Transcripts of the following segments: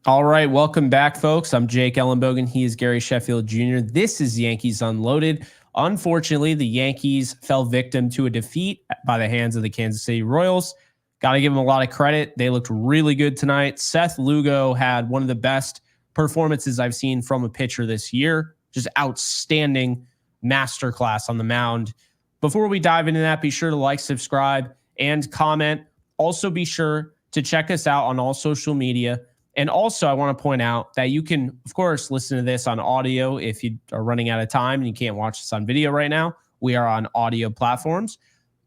All right, welcome back, folks. I'm Jake Ellenbogen. He is Gary Sheffield Jr. This is Yankees Unloaded. Unfortunately, the Yankees fell victim to a defeat by the hands of the Kansas City Royals. Got to give them a lot of credit. They looked really good tonight. Seth Lugo had one of the best performances I've seen from a pitcher this year. Just outstanding masterclass on the mound. Before we dive into that, be sure to like, subscribe, and comment. Also, be sure to check us out on all social media. And also, I want to point out that you can, of course, listen to this on audio if you are running out of time and you can't watch this on video right now. We are on audio platforms.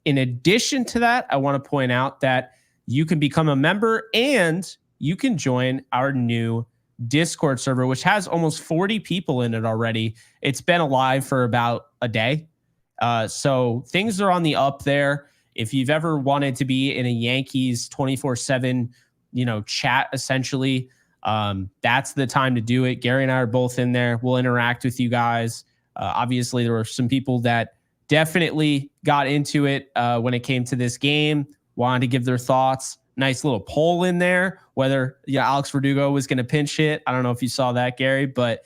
In addition to that, I want to point out that you can become a member and you can join our new Discord server, which has almost 40 people in it already. It's been alive for about a day. So things are on the up there. If you've ever wanted to be in a Yankees 24/7 chat, essentially, that's the time to do it. Gary and I are both in there. We'll interact with you guys. Obviously, there were some people that definitely got into it when it came to this game, wanted to give their thoughts. Nice little poll in there, whether Alex Verdugo was going to pinch hit. I don't know if you saw that, Gary, but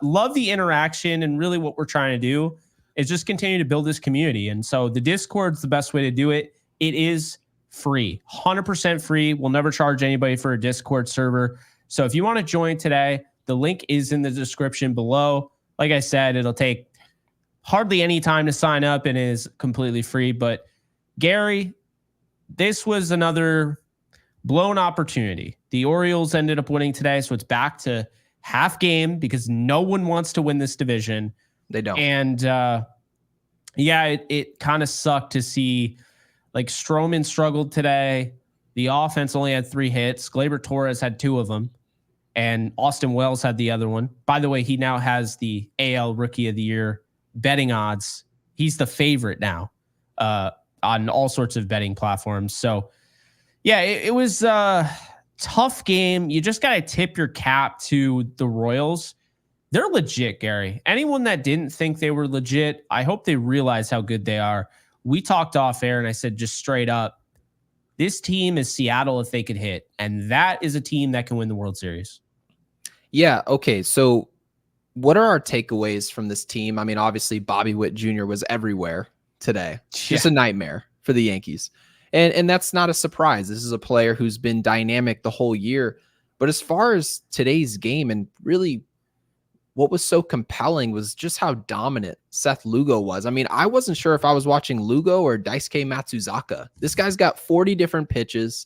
love the interaction. And really what we're trying to do is just continue to build this community. And so the Discord's the best way to do it. It is free, 100% free. We'll never charge anybody for a Discord server. So if you want to join today, the link is in the description below. Like I said, it'll take hardly any time to sign up and is completely free. But Gary, this was another blown opportunity. The Orioles ended up winning today, so it's back to half game because no one wants to win this division. They don't. And it kind of sucked to see. Like Stroman struggled today. The offense only had 3 hits. Gleyber Torres had 2 of them. And Austin Wells had the other one. By the way, he now has the AL Rookie of the Year betting odds. He's the favorite now on all sorts of betting platforms. So, yeah, it was a tough game. You just got to tip your cap to the Royals. They're legit, Gary. Anyone that didn't think they were legit, I hope they realize how good they are. We talked off air and I said just straight up, this team is Seattle if they could hit. And that is a team that can win the World Series. Yeah, okay. So what are our takeaways from this team? I mean, obviously, Bobby Witt Jr. was everywhere today. Just a nightmare for the Yankees. And that's not a surprise. This is a player who's been dynamic the whole year. But as far as today's game and really what was so compelling was just how dominant Seth Lugo was. I mean, I wasn't sure if I was watching Lugo or Daisuke Matsuzaka. This guy's got 40 different pitches.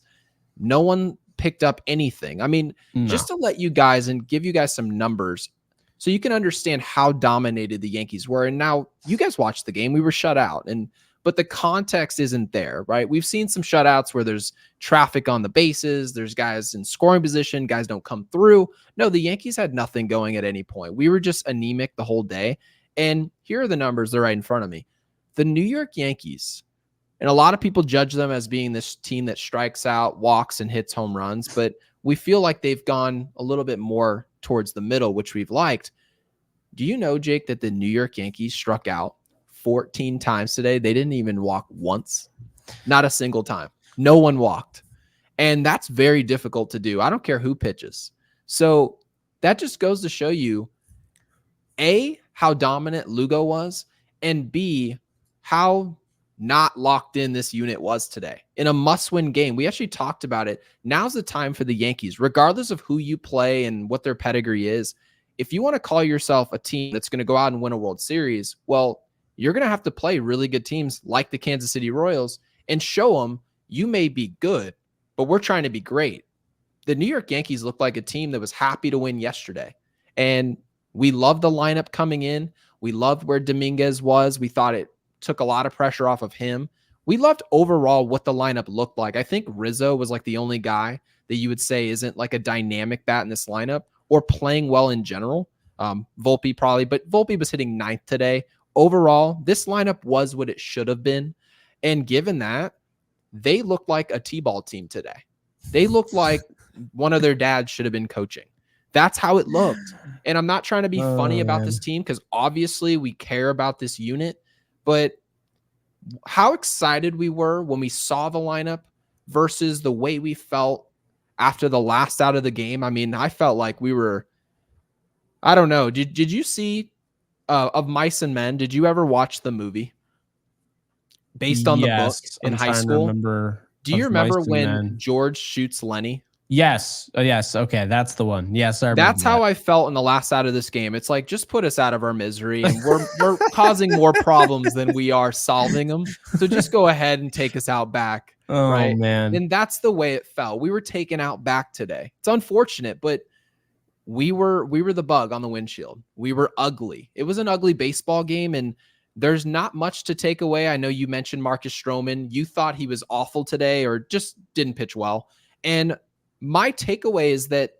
No one picked up anything. I mean, just to let you guys and give you guys some numbers so you can understand how dominated the Yankees were. And now you guys watched the game. We were shut out. But the context isn't there, right? We've seen some shutouts where there's traffic on the bases. There's guys in scoring position. Guys don't come through. No, the Yankees had nothing going at any point. We were just anemic the whole day. And here are the numbers. They're right in front of me. The New York Yankees, and a lot of people judge them as being this team that strikes out, walks, and hits home runs. But we feel like they've gone a little bit more towards the middle, which we've liked. Do you know, Jake, that the New York Yankees struck out 14 times today? They didn't even walk once. Not a single time. No one walked. And that's very difficult to do. I don't care who pitches. So that just goes to show you, A, how dominant Lugo was, and B, how not locked in this unit was today. In a must-win game, we actually talked about it. Now's the time for the Yankees, regardless of who you play and what their pedigree is. If you want to call yourself a team that's going to go out and win a World Series, well, you're going to have to play really good teams like the Kansas City Royals and show them you may be good, but we're trying to be great. The New York Yankees looked like a team that was happy to win yesterday. And we loved the lineup coming in. We loved where Dominguez was. We thought it took a lot of pressure off of him. We loved overall what the lineup looked like. I think Rizzo was like the only guy that you would say isn't like a dynamic bat in this lineup or playing well in general. Volpe probably, but Volpe was hitting 9th today. Overall, this lineup was what it should have been. And given that, they looked like a T-ball team today. They looked like one of their dads should have been coaching. That's how it looked. And I'm not trying to be funny about this team because obviously we care about this unit, but how excited we were when we saw the lineup versus the way we felt after the last out of the game, I mean, I felt like we were, I don't know. Did you see of Mice and Men? Did you ever watch the movie based on the book Yes, in I'm high trying to school? remember Do you of Mice remember and when Men. George shoots Lenny? Yes. Yes. Okay. That's the one. Yes. I remember That's how that. I felt in the last out of this game. It's like, just put us out of our misery, and we're causing more problems than we are solving them. So just go ahead and take us out back, Oh, right? man. And that's the way it felt. We were taken out back today. It's unfortunate, but we were the bug on the windshield. We were ugly. It was an ugly baseball game, and there's not much to take away. I know you mentioned Marcus Stroman. You thought he was awful today or just didn't pitch well. And my takeaway is that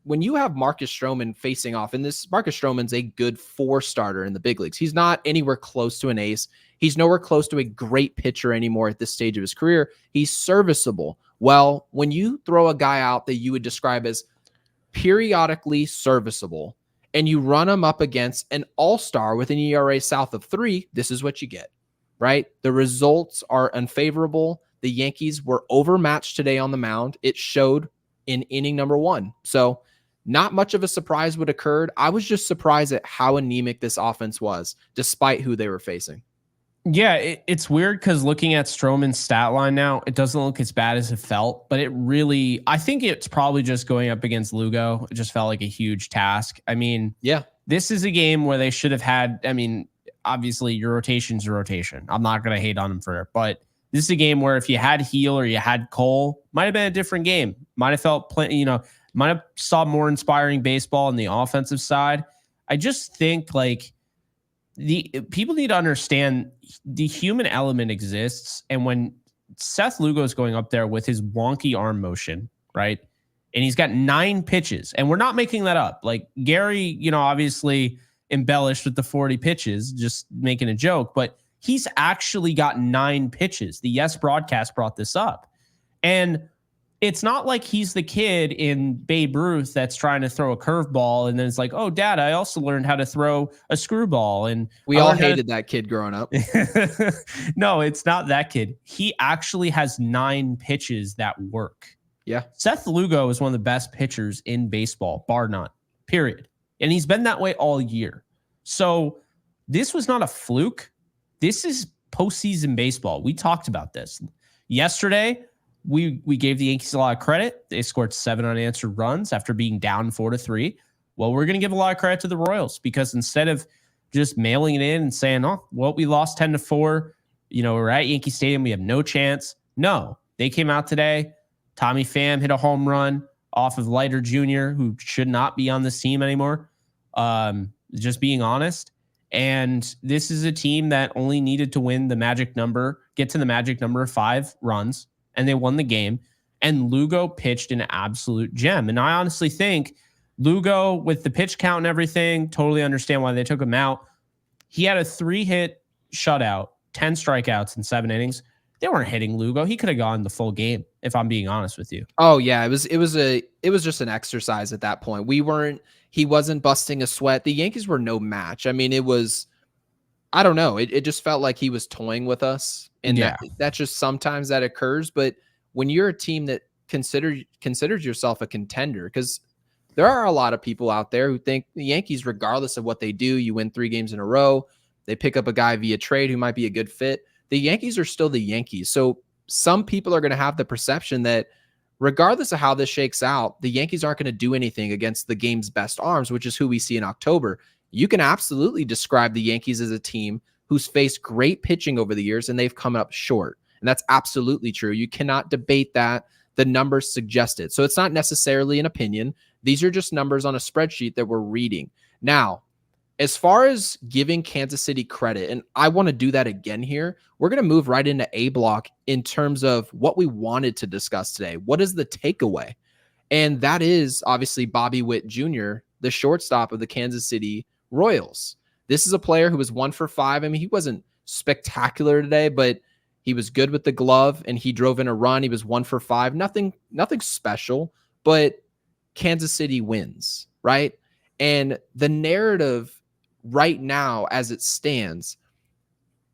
when you have Marcus Stroman facing off, and this Marcus Stroman's a good 4 starter in the big leagues. He's not anywhere close to an ace. He's nowhere close to a great pitcher anymore at this stage of his career. He's serviceable. Well, when you throw a guy out that you would describe as periodically serviceable, and you run him up against an all-star with an ERA south of 3, this is what you get, right? The results are unfavorable. The Yankees were overmatched today on the mound. It showed in inning number 1. So not much of a surprise what occurred. I was just surprised at how anemic this offense was, despite who they were facing. Yeah, it's weird because looking at Stroman's stat line now, it doesn't look as bad as it felt, but I think it's probably just going up against Lugo. It just felt like a huge task. I mean, yeah, this is a game where they should have had, I mean, obviously your rotation's a rotation. I'm not going to hate on them for it, but this is a game where if you had Heel or you had Cole, might have been a different game. Might have felt, might have saw more inspiring baseball on the offensive side. I just think like, the people need to understand the human element exists. And when Seth Lugo is going up there with his wonky arm motion, right? And he's got 9 pitches, and we're not making that up. Like Gary, obviously embellished with the 40 pitches, just making a joke, but he's actually got 9 pitches. The Yes broadcast brought this up. And it's not like he's the kid in Babe Ruth that's trying to throw a curveball and then it's like, oh, Dad, I also learned how to throw a screwball. And we all hated that kid growing up. No, it's not that kid. He actually has 9 pitches that work. Yeah. Seth Lugo is one of the best pitchers in baseball, bar none, period. And he's been that way all year. So this was not a fluke. This is postseason baseball. We talked about this yesterday. We gave the Yankees a lot of credit. They scored 7 unanswered runs after being down 4-3. Well, we're going to give a lot of credit to the Royals because instead of just mailing it in and saying, oh, well, we lost 10-4, we're at Yankee Stadium, we have no chance. No, they came out today. Tommy Pham hit a home run off of Leiter Jr., who should not be on this team anymore. Just being honest. And this is a team that only needed to win the magic number, get to the magic number of 5 runs. And they won the game. And Lugo pitched an absolute gem. And I honestly think Lugo, with the pitch count and everything, totally understand why they took him out. He had a 3-hit shutout, 10 strikeouts in 7 innings. They weren't hitting Lugo. He could have gone the full game, if I'm being honest with you. Oh yeah, it was just an exercise at that point. He wasn't busting a sweat. The Yankees were no match. I mean, I don't know. It just felt like he was toying with us. And that's just sometimes that occurs. But when you're a team that considers yourself a contender, because there are a lot of people out there who think the Yankees, regardless of what they do, you win 3 games in a row, they pick up a guy via trade who might be a good fit. The Yankees are still the Yankees. So some people are going to have the perception that regardless of how this shakes out, the Yankees aren't going to do anything against the game's best arms, which is who we see in October. You can absolutely describe the Yankees as a team who's faced great pitching over the years, and they've come up short. And that's absolutely true. You cannot debate that. The numbers suggest it. So it's not necessarily an opinion. These are just numbers on a spreadsheet that we're reading. Now, as far as giving Kansas City credit, and I want to do that again here, we're going to move right into A block in terms of what we wanted to discuss today. What is the takeaway? And that is obviously Bobby Witt Jr., the shortstop of the Kansas City Royals. This is a player who was 1 for 5. I mean, he wasn't spectacular today, but he was good with the glove and he drove in a run. He was 1 for 5. Nothing special, but Kansas City wins, right? And the narrative right now, as it stands,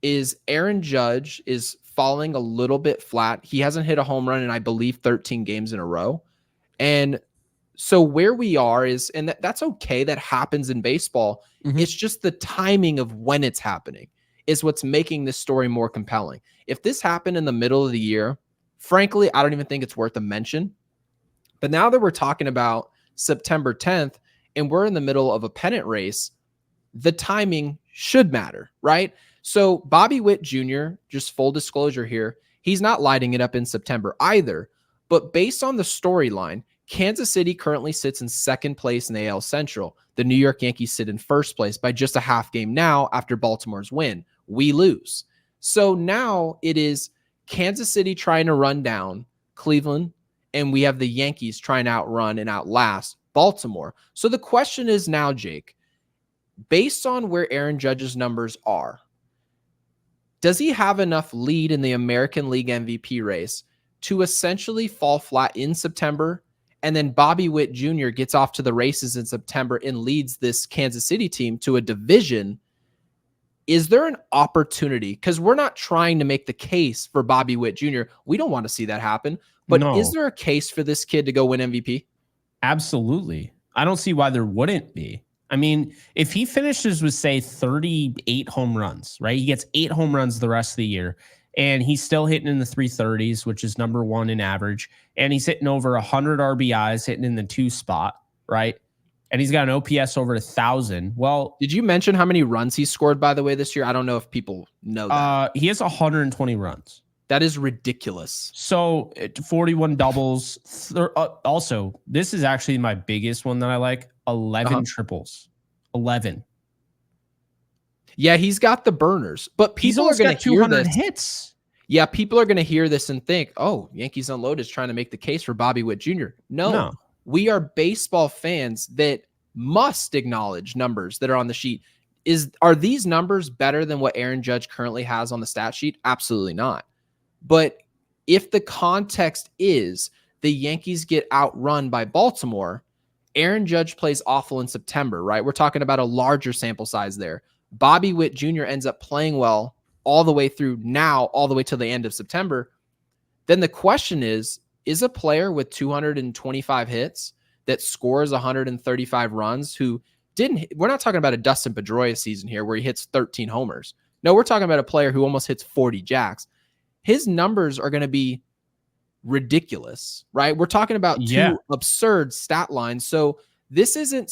is Aaron Judge is falling a little bit flat. He hasn't hit a home run in, I believe, 13 games in a row. And so where we are is, and that's okay. That happens in baseball. Mhm. It's just the timing of when it's happening is what's making this story more compelling. If this happened in the middle of the year, frankly, I don't even think it's worth a mention. But now that we're talking about September 10th and we're in the middle of a pennant race, the timing should matter, right? So Bobby Witt Jr., just full disclosure here, he's not lighting it up in September either. But based on the storyline, Kansas City currently sits in second place in the AL Central. The New York Yankees sit in first place by just a half game now after Baltimore's win. We lose. So now it is Kansas City trying to run down Cleveland, and we have the Yankees trying to outrun and outlast Baltimore. So the question is now, Jake, based on where Aaron Judge's numbers are, does he have enough lead in the American League MVP race to essentially fall flat in September? And then Bobby Witt Jr. gets off to the races in September and leads this Kansas City team to a division. Is there an opportunity? Because we're not trying to make the case for Bobby Witt Jr. We don't want to see that happen. But No. Is there a case for this kid to go win MVP? Absolutely. I don't see why there wouldn't be. I mean, if he finishes with, say, 38 home runs, right? He gets 8 home runs the rest of the year, and he's still hitting in the 330s, which is number 1 in average. And he's hitting over 100 RBIs, hitting in the 2 spot, right? And he's got an OPS over 1,000. Well, did you mention how many runs he scored, by the way, this year? I don't know if people know that. He has 120 runs. That is ridiculous. So 41 doubles. Also, this is actually my biggest one that I like. 11 triples. 11. Yeah, he's got the burners, but people are going to hear this. Hits. Yeah, people are going to hear this and think, "Oh, Yankees Unloaded is trying to make the case for Bobby Witt Jr." No, we are baseball fans that must acknowledge numbers that are on the sheet. Are these numbers better than what Aaron Judge currently has on the stat sheet? Absolutely not. But if the context is the Yankees get outrun by Baltimore, Aaron Judge plays awful in September, right? We're talking about a larger sample size there. Bobby Witt Jr. ends up playing well all the way through now, all the way to the end of September. Then the question is a player with 225 hits that scores 135 runs we're not talking about a Dustin Pedroia season here where he hits 13 homers. No, we're talking about a player who almost hits 40 jacks. His numbers are going to be ridiculous, right? We're talking about two absurd stat lines. So this isn't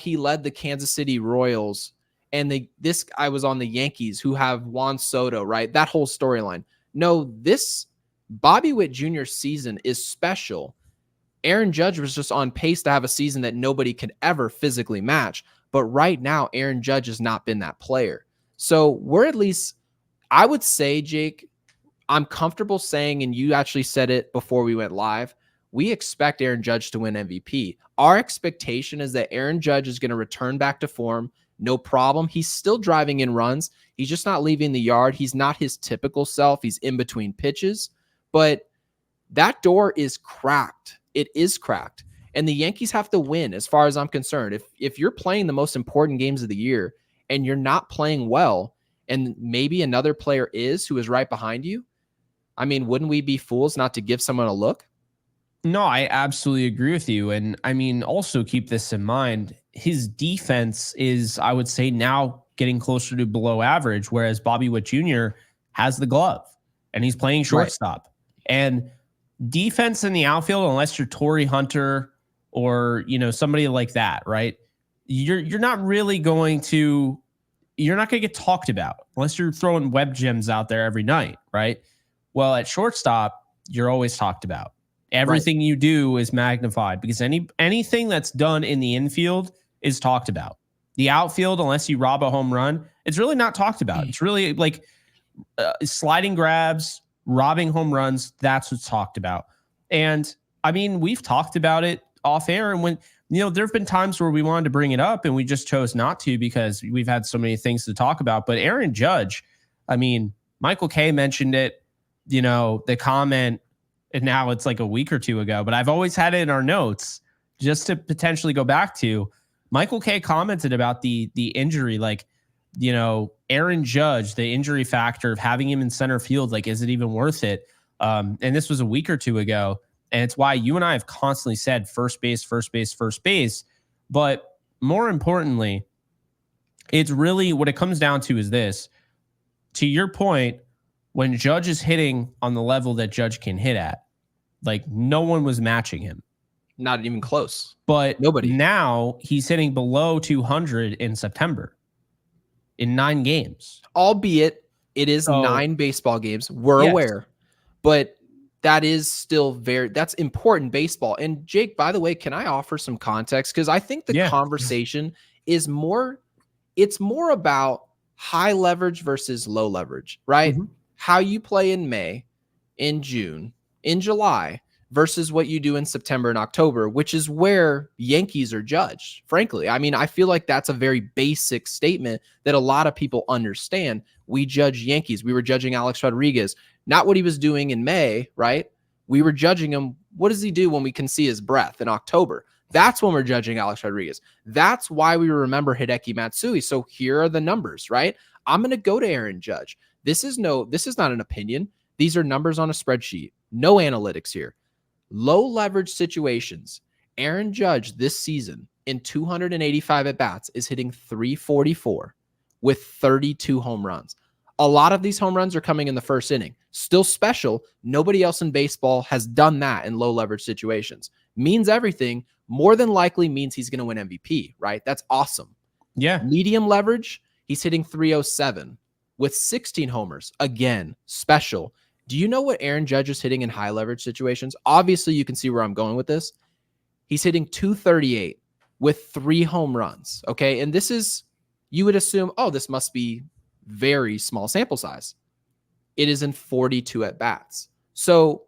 he led the Kansas City Royals and this guy was on the Yankees who have Juan Soto, right? That whole storyline. No, this Bobby Witt Jr. season is special. Aaron Judge was just on pace to have a season that nobody could ever physically match. But right now, Aaron Judge has not been that player. So we're at least, I would say, Jake, I'm comfortable saying, and you actually said it before we went live, we expect Aaron Judge to win MVP. Our expectation is that Aaron Judge is going to return back to form. No problem. He's still driving in runs. He's just not leaving the yard. He's not his typical self. He's in between pitches. But that door is cracked. It is cracked. And the Yankees have to win as far as I'm concerned. If you're playing the most important games of the year and you're not playing well, and maybe another player who is right behind you, I mean, wouldn't we be fools not to give someone a look? No, I absolutely agree with you. And I mean, also keep this in mind. His defense is, I would say, now getting closer to below average, whereas Bobby Witt Jr. has the glove and he's playing shortstop. Right. And defense in the outfield, unless you're Torrey Hunter or, somebody like that, right? You're not going to get talked about unless you're throwing web gems out there every night, right? Well, at shortstop, you're always talked about. Everything you do is magnified because anything that's done in the infield is talked about. The outfield, unless you rob a home run, it's really not talked about. It's really like sliding grabs, robbing home runs. That's what's talked about. And I mean, we've talked about it off air. And when, there have been times where we wanted to bring it up and we just chose not to because we've had so many things to talk about. But Aaron Judge, I mean, Michael Kay mentioned it, the comment, and now it's like a week or two ago, but I've always had it in our notes just to potentially go back to. Michael Kay commented about the injury. Like, Aaron Judge, the injury factor of having him in center field, like, is it even worth it? And this was a week or two ago. And it's why you and I have constantly said first base, first base, first base. But more importantly, it's really what it comes down to is this. To your point, when Judge is hitting on the level that Judge can hit at, like, no one was matching him. Not even close. But nobody. Now he's hitting below 200 in September in 9 games. Albeit it is 9 baseball games. We're aware. But that is still that's important baseball. And Jake, by the way, can I offer some context? Because I think the conversation is it's more about high leverage versus low leverage, right? Mm-hmm. How you play in May, in June, in July versus what you do in September and October, which is where Yankees are judged, frankly. I mean, I feel like that's a very basic statement that a lot of people understand. We judge Yankees. We were judging Alex Rodriguez, not what he was doing in May, right? We were judging him. What does he do when we can see his breath in October? That's when we're judging Alex Rodriguez. That's why we remember Hideki Matsui. So here are the numbers, right? I'm going to go to Aaron Judge. This is not an opinion. These are numbers on a spreadsheet. No analytics here. Low leverage situations. Aaron Judge this season in 285 at-bats is hitting 344 with 32 home runs. A lot of these home runs are coming in the first inning. Still special. Nobody else in baseball has done that in low leverage situations. Means everything. More than likely means he's going to win MVP, right? That's awesome. Yeah. Medium leverage, he's hitting 307 with 16 homers. Again, special. Do you know what Aaron Judge is hitting in high leverage situations? Obviously, you can see where I'm going with this. He's hitting 238 with 3 home runs, okay? And this is, you would assume, oh, this must be very small sample size. It is in 42 at-bats. So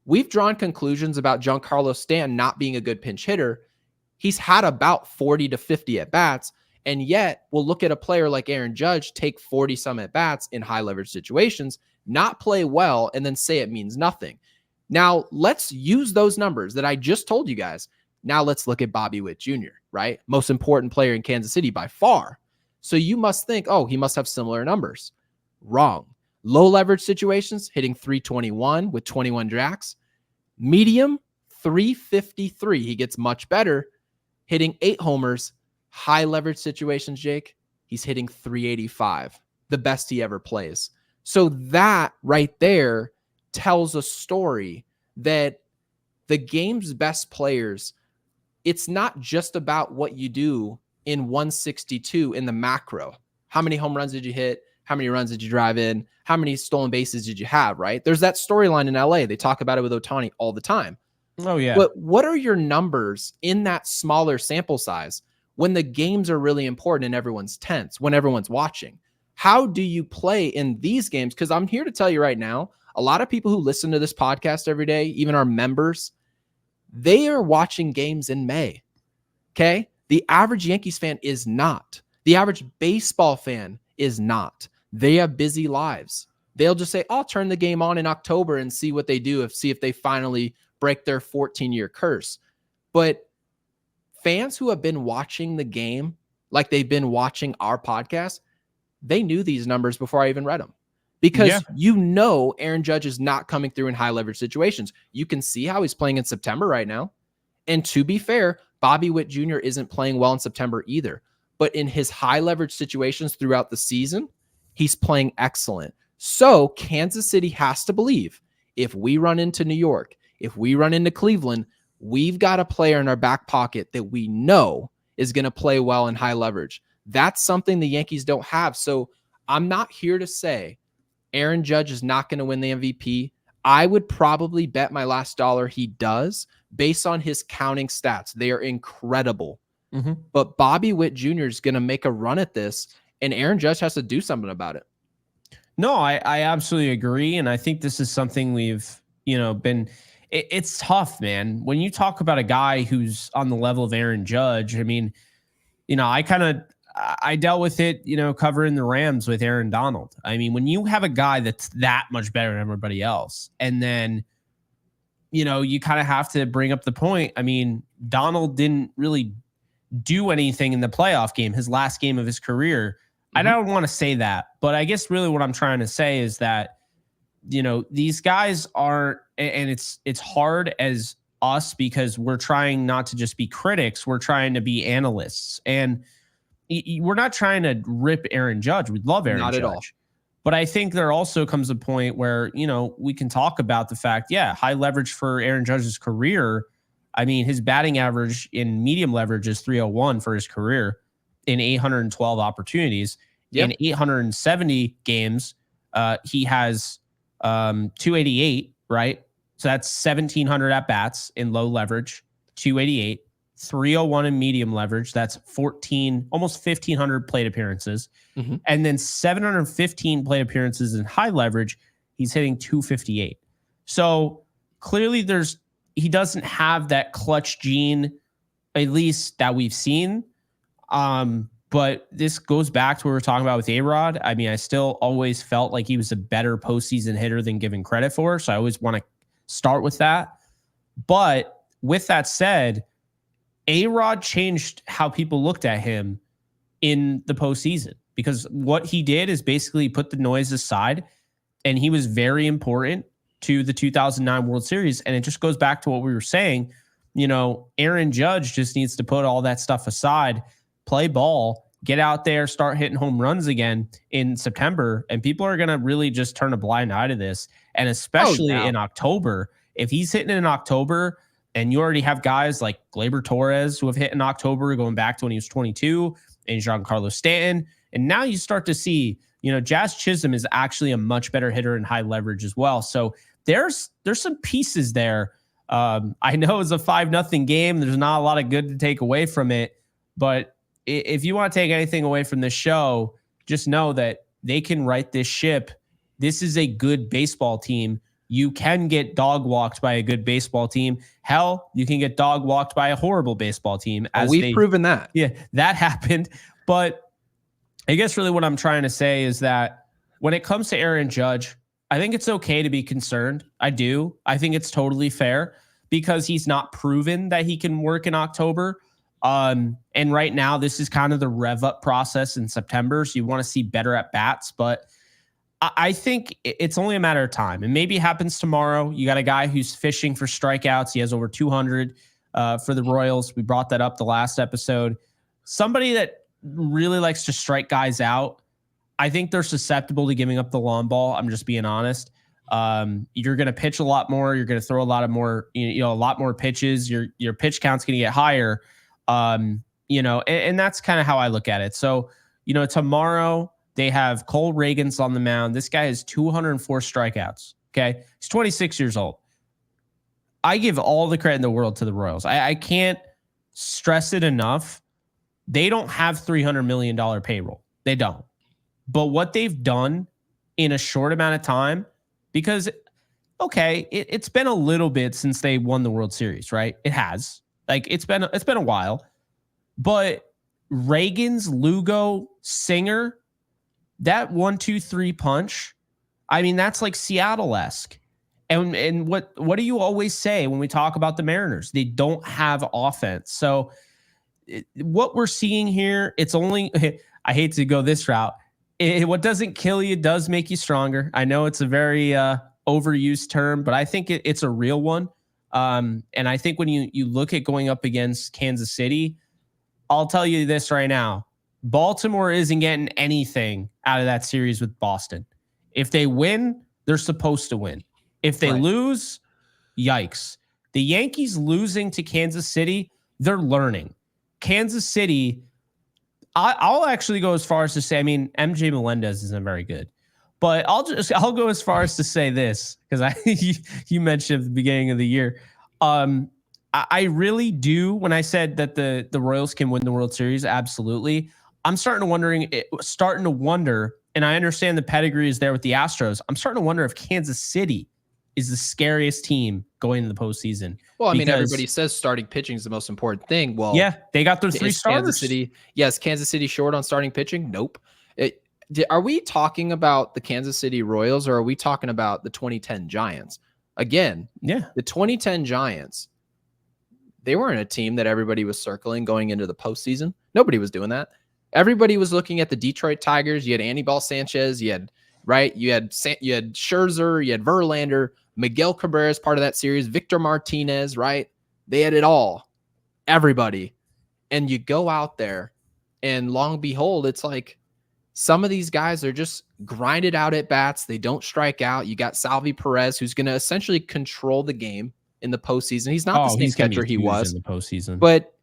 we've drawn conclusions about Giancarlo Stanton not being a good pinch hitter. He's had about 40 to 50 at-bats, and yet we'll look at a player like Aaron Judge take 40-some at-bats in high-leverage situations, not play well, and then say it means nothing. Now, let's use those numbers that I just told you guys. Now let's look at Bobby Witt Jr., right? Most important player in Kansas City by far. So you must think, oh, he must have similar numbers. Wrong. Low leverage situations, hitting 321 with 21 jacks. Medium, 353. He gets much better, hitting 8 homers. High leverage situations, Jake, he's hitting 385, the best he ever plays. So that right there tells a story that the game's best players, it's not just about what you do in 162 in the macro. How many home runs did you hit? How many runs did you drive in? How many stolen bases did you have, right? There's that storyline in LA. They talk about it with Ohtani all the time. Oh, yeah. But what are your numbers in that smaller sample size when the games are really important and everyone's tense, when everyone's watching? How do you play in these games? Because I'm here to tell you right now, a lot of people who listen to this podcast every day, even our members, they are watching games in May. Okay? The average Yankees fan is not. The average baseball fan is not. They have busy lives. They'll just say, I'll turn the game on in October and see what they do, see if they finally break their 14-year curse. But fans who have been watching the game like they've been watching our podcast, they knew these numbers before I even read them. Because you know Aaron Judge is not coming through in high leverage situations. You can see how he's playing in September right now. And to be fair, Bobby Witt Jr. isn't playing well in September either. But in his high leverage situations throughout the season, he's playing excellent. So Kansas City has to believe if we run into New York, if we run into Cleveland, we've got a player in our back pocket that we know is going to play well in high leverage. That's something the Yankees don't have. So I'm not here to say Aaron Judge is not going to win the MVP. I would probably bet my last dollar he does based on his counting stats. They are incredible. Mm-hmm. But Bobby Witt Jr. is going to make a run at this, and Aaron Judge has to do something about it. No, I absolutely agree. And I think this is something we've, it's tough, man. When you talk about a guy who's on the level of Aaron Judge, I mean, I dealt with it, covering the Rams with Aaron Donald. I mean, when you have a guy that's that much better than everybody else, and then, you kind of have to bring up the point. I mean, Donald didn't really do anything in the playoff game, his last game of his career. I don't want to say that, but I guess really what I'm trying to say is that, these guys aren't, and it's hard as us because we're trying not to just be critics. We're trying to be analysts, and we're not trying to rip Aaron Judge. We love Aaron Judge. Not at all. But I think there also comes a point where, we can talk about the fact, high leverage for Aaron Judge's career. I mean, his batting average in medium leverage is 301 for his career in 812 opportunities. In 870 games, he has 288, right? So that's 1,700 at-bats in low leverage, 288, 301 in medium leverage. That's 14, almost 1,500 plate appearances. And then 715 plate appearances in high leverage. He's hitting 258. So clearly he doesn't have that clutch gene, at least that we've seen. But this goes back to what we were talking about with A-Rod. I mean, I still always felt like he was a better postseason hitter than given credit for. So I always want to start with that. But with that said, A-Rod changed how people looked at him in the postseason, because what he did is basically put the noise aside, and he was very important to the 2009 World Series. And it just goes back to what we were saying. Aaron Judge just needs to put all that stuff aside, play ball, get out there, start hitting home runs again in September, and people are going to really just turn a blind eye to this. And especially in October, if he's hitting in October, and you already have guys like Gleyber Torres who have hit in October going back to when he was 22, and Giancarlo Stanton. And now you start to see, Jazz Chisholm is actually a much better hitter in high leverage as well. So there's some pieces there. I know it's a 5-0 game. There's not a lot of good to take away from it. But if you want to take anything away from this show, just know that they can right this ship. This is a good baseball team. You can get dog walked by a good baseball team. Hell, you can get dog walked by a horrible baseball team. We've proven that. Yeah, that happened. But I guess really what I'm trying to say is that when it comes to Aaron Judge, I think it's okay to be concerned. I do. I think it's totally fair because he's not proven that he can work in October. And right now, this is kind of the rev up process in September. So you want to see better at bats, but I think it's only a matter of time, and maybe it happens tomorrow. You got a guy who's fishing for strikeouts. He has over 200 for the Royals. We brought that up the last episode. Somebody that really likes to strike guys out. I think they're susceptible to giving up the long ball. I'm just being honest. You're going to pitch a lot more. You're going to throw a lot more pitches. Your pitch count's going to get higher. And that's kind of how I look at it. So, tomorrow they have Cole Reagans on the mound. This guy has 204 strikeouts. Okay. He's 26 years old. I give all the credit in the world to the Royals. I can't stress it enough. They don't have $300 million payroll. They don't. But what they've done in a short amount of time, because, it's been a little bit since they won the World Series, right? It has. It's been a while. But Reagans, Lugo, Singer, that 1-2-3 punch, I mean, that's like Seattle-esque. And what do you always say when we talk about the Mariners? They don't have offense. So what we're seeing here, it's only, I hate to go this route. What doesn't kill you does make you stronger. I know it's a very overused term, but I think it's a real one. And I think when you look at going up against Kansas City, I'll tell you this right now. Baltimore isn't getting anything out of that series with Boston. If they win, they're supposed to win. If they lose, yikes. The Yankees losing to Kansas City, they're learning. Kansas City, I'll actually go as far as to say, I mean, MJ Melendez isn't very good. But I'll go as far as to say this, because you mentioned at the beginning of the year. I really do, when I said that the Royals can win the World Series, absolutely. I'm starting to wonder, and I understand the pedigree is there with the Astros. I'm starting to wonder if Kansas City is the scariest team going into the postseason. Well, I mean, everybody says starting pitching is the most important thing. Well, yeah, they got their 3 starters. Kansas City short on starting pitching? Nope. Are we talking about the Kansas City Royals, or are we talking about the 2010 Giants? Again, the 2010 Giants, they weren't a team that everybody was circling going into the postseason. Nobody was doing that. Everybody was looking at the Detroit Tigers. You had Anibal Sanchez. You had Scherzer. You had Verlander. Miguel Cabrera is part of that series. Victor Martinez, right? They had it all. Everybody. And you go out there, and long and behold, it's like some of these guys are just grinded out at bats. They don't strike out. You got Salvi Perez, who's going to essentially control the game in the postseason. He's not the same catcher he was in the postseason, but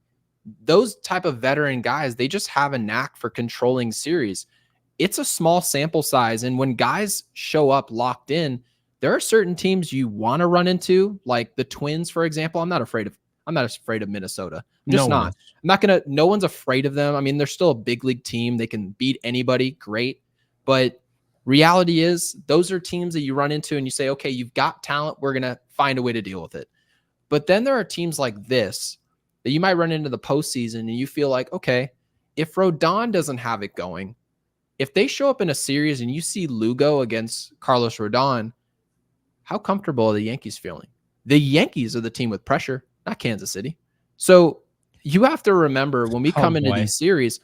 those type of veteran guys, they just have a knack for controlling series. It's a small sample size. And when guys show up locked in, there are certain teams you want to run into, like the Twins, for example. I'm not afraid of Minnesota. No one's afraid of them. I mean, they're still a big league team. They can beat anybody. Great. But reality is those are teams that you run into and you say, okay, you've got talent. We're going to find a way to deal with it. But then there are teams like this that you might run into the postseason and you feel like, okay, if Rodon doesn't have it going, if they show up in a series and you see Lugo against Carlos Rodon, how comfortable are the Yankees feeling? The Yankees are the team with pressure, not Kansas City. So you have to remember when we come into these series,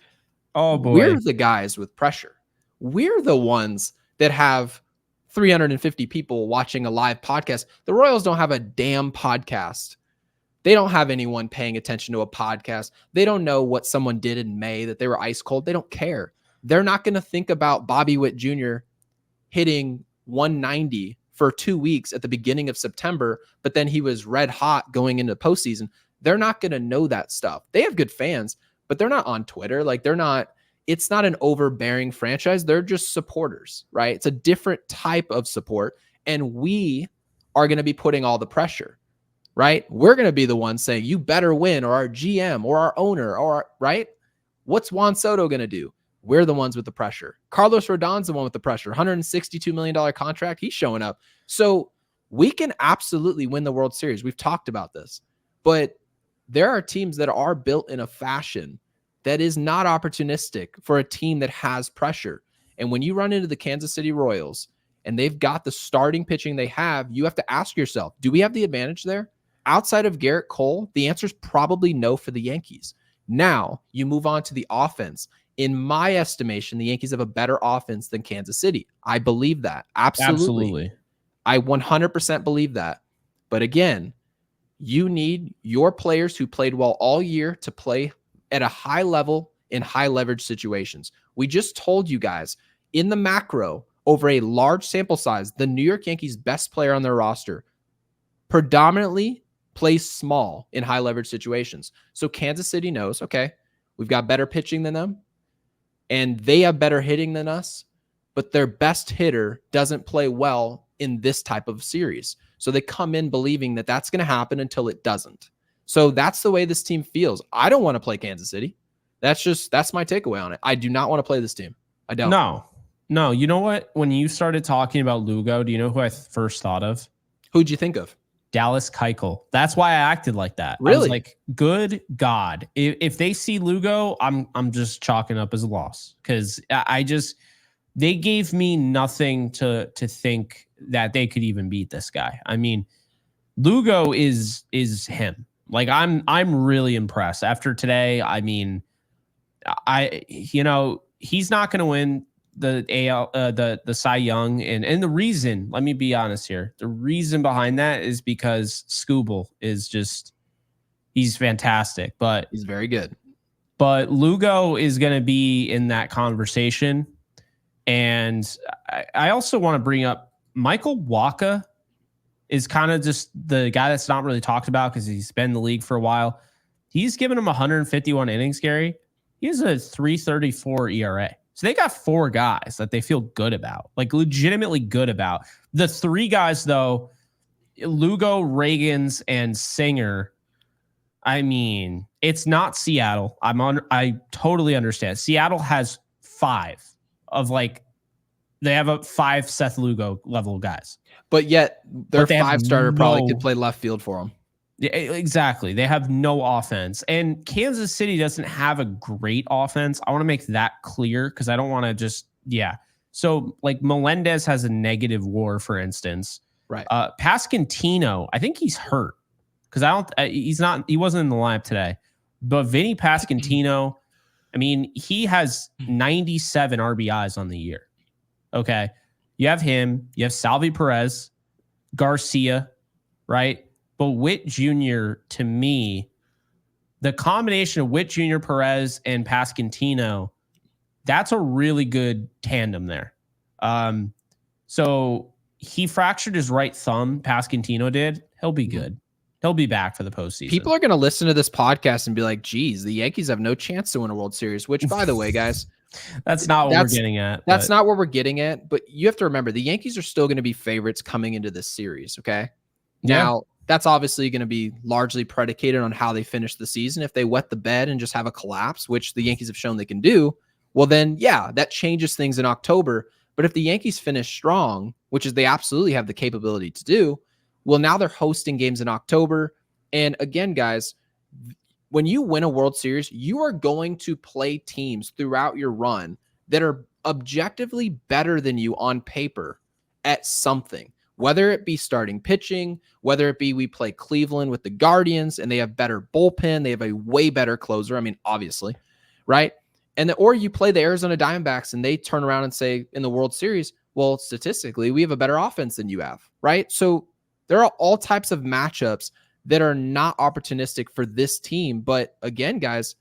we're the guys with pressure. We're the ones that have 350 people watching a live podcast. The Royals don't have a damn podcast. They don't have anyone paying attention to a podcast. They don't know what someone did in May, that they were ice cold. They don't care. They're not going to think about Bobby Witt Jr. hitting 190 for 2 weeks at the beginning of September, but then he was red hot going into postseason. They're not going to know that stuff. They have good fans, but they're not on Twitter. Like it's not an overbearing franchise. They're just supporters, right? It's a different type of support. And we are going to be putting all the pressure, right? We're going to be the ones saying, you better win, or our GM or our owner, right? What's Juan Soto going to do? We're the ones with the pressure. Carlos Rodon's the one with the pressure. $162 million contract. He's showing up. So we can absolutely win the World Series. We've talked about this, but there are teams that are built in a fashion that is not opportunistic for a team that has pressure. And when you run into the Kansas City Royals and they've got the starting pitching they have, you have to ask yourself, do we have the advantage there? Outside of Garrett Cole, the answer is probably no for the Yankees. Now you move on to the offense. In my estimation, the Yankees have a better offense than Kansas City. I believe that. Absolutely. I 100% believe that. But again, you need your players who played well all year to play at a high level in high leverage situations. We just told you guys in the macro, over a large sample size, the New York Yankees' best player on their roster predominantly plays small in high leverage situations. So Kansas City knows, okay, we've got better pitching than them and they have better hitting than us, but their best hitter doesn't play well in this type of series. So they come in believing that that's going to happen until it doesn't. So that's the way this team feels. I don't want to play Kansas City. That's my takeaway on it. I do not want to play this team. I don't. No. You know what? When you started talking about Lugo, do you know who I first thought of? Who'd you think of? Dallas Keuchel. That's why I acted like that. Really? I was like, good God. If they see Lugo, I'm just chalking up as a loss, because they gave me nothing to think that they could even beat this guy. I mean, Lugo is him. Like I'm really impressed after today. I mean, he's not going to win the AL, the Cy Young, and the reason, let me be honest here, the reason behind that is because Skubal is he's fantastic, but he's very good. But Lugo is going to be in that conversation, and I also want to bring up Michael Wacha is kind of just the guy that's not really talked about because he's been in the league for a while. He's given him 151 innings, Gary. He has a 3.34 ERA. So they got 4 guys that they feel good about, like legitimately good about. The 3 guys, though, Lugo, Reagans, and Singer, I mean, it's not Seattle. I totally understand. Seattle has 5 of they have 5 Seth Lugo level guys. But yet their 5-starter probably could play left field for them. Yeah, exactly. They have no offense. And Kansas City doesn't have a great offense. I want to make that clear because I don't want to So like Melendez has a negative WAR, for instance. Right. Pasquantino, I think he's hurt because he wasn't in the lineup today. But Vinny Pasquantino I mean, he has 97 RBIs on the year. Okay. You have him, you have Salvi Perez, Garcia, right? But Witt Jr., to me, the combination of Witt Jr., Perez, and Pasquantino, that's a really good tandem there. So he fractured his right thumb. Pasquantino did. He'll be good. He'll be back for the postseason. People are going to listen to this podcast and be like, geez, the Yankees have no chance to win a World Series, which, by the way, guys, that's not what we're getting at. That's not what we're getting at. But you have to remember, the Yankees are still going to be favorites coming into this series, okay? Yeah. Now, that's obviously going to be largely predicated on how they finish the season. If they wet the bed and just have a collapse, which the Yankees have shown they can do, well, then, yeah, that changes things in October. But if the Yankees finish strong, which is they absolutely have the capability to do, well, now they're hosting games in October. And again, guys, when you win a World Series, you are going to play teams throughout your run that are objectively better than you on paper at something, whether it be starting pitching, whether it be we play Cleveland with the Guardians and they have better bullpen, they have a way better closer. I mean, obviously, right? Or you play the Arizona Diamondbacks and they turn around and say in the World Series, well, statistically, we have a better offense than you have, right? So there are all types of matchups that are not opportunistic for this team. But again, guys,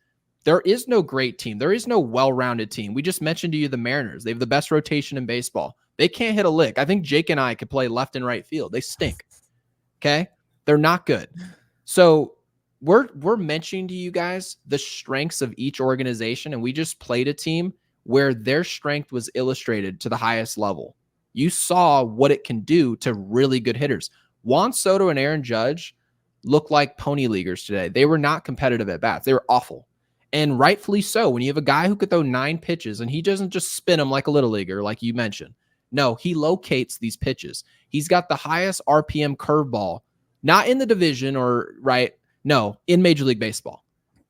there is no great team. There is no well-rounded team. We just mentioned to you the Mariners. They have the best rotation in baseball. They can't hit a lick. I think Jake and I could play left and right field. They stink. Okay? They're not good. So we're mentioning to you guys the strengths of each organization, and we just played a team where their strength was illustrated to the highest level. You saw what it can do to really good hitters. Juan Soto and Aaron Judge look like pony leaguers today. They were not competitive at bats. They were awful. And rightfully so. When you have a guy who could throw 9 pitches and he doesn't just spin them like a little leaguer, like you mentioned. No, he locates these pitches. He's got the highest RPM curveball, not in the division or right. No, in Major League Baseball.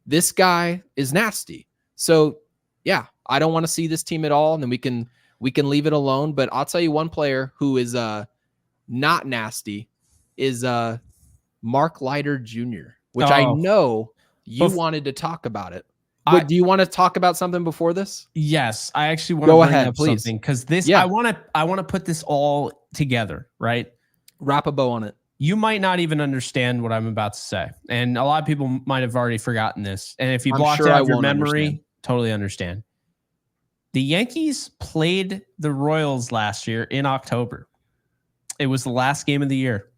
This guy is nasty. So yeah, I don't want to see this team at all. And then we can leave it alone. But I'll tell you one player who is not nasty is Mark Leiter Jr., which I know you wanted to talk about it. But do you want to talk about something before this? Yes, I actually want to bring up something because this I want to put this all together, right? Wrap a bow on it. You might not even understand what I'm about to say, and a lot of people might have already forgotten this. And if you blocked it out of your memory, totally understand. The Yankees played the Royals last year in October. It was the last game of the year.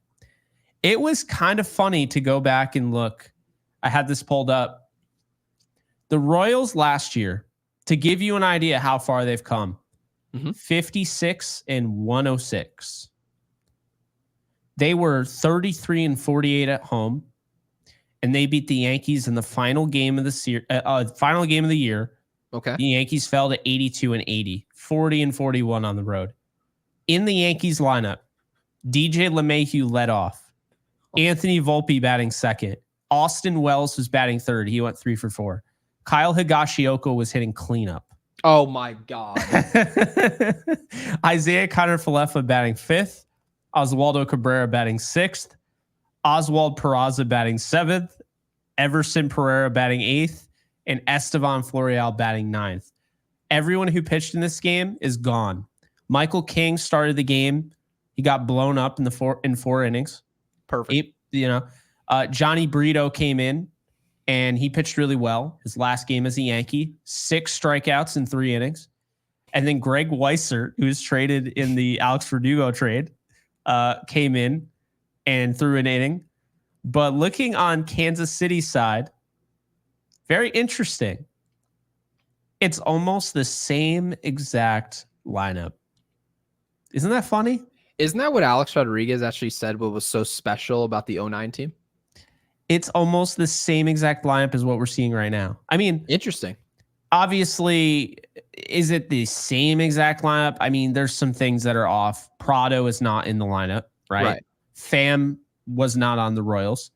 It was kind of funny to go back and look. I had this pulled up. The Royals last year, to give you an idea how far they've come, 56-106. They were 33-48 at home, and they beat the Yankees in the final game of the year. Okay. The Yankees fell to 82-80, 40-41 on the road. In the Yankees lineup, DJ LeMahieu led off. Anthony Volpe batting second. Austin Wells was batting third. He went 3 for 4. Kyle Higashioka was hitting cleanup. Oh, my God. Isaiah Kiner-Falefa batting fifth. Oswaldo Cabrera batting sixth. Oswald Peraza batting seventh. Everson Pereira batting eighth. And Estevan Florial batting ninth. Everyone who pitched in this game is gone. Michael King started the game. He got blown up in 4 innings. Perfect. Johnny Brito came in. And he pitched really well. His last game as a Yankee, 6 strikeouts in 3 innings. And then Greg Weissert, who was traded in the Alex Verdugo trade, came in and threw an inning. But looking on Kansas City's side, very interesting. It's almost the same exact lineup. Isn't that funny? Isn't that what Alex Rodriguez actually said what was so special about the 09 team? It's almost the same exact lineup as what we're seeing right now. I mean, interesting. Obviously, is it the same exact lineup? I mean, there's some things that are off. Prado is not in the lineup, right? Pham was not on the Royals.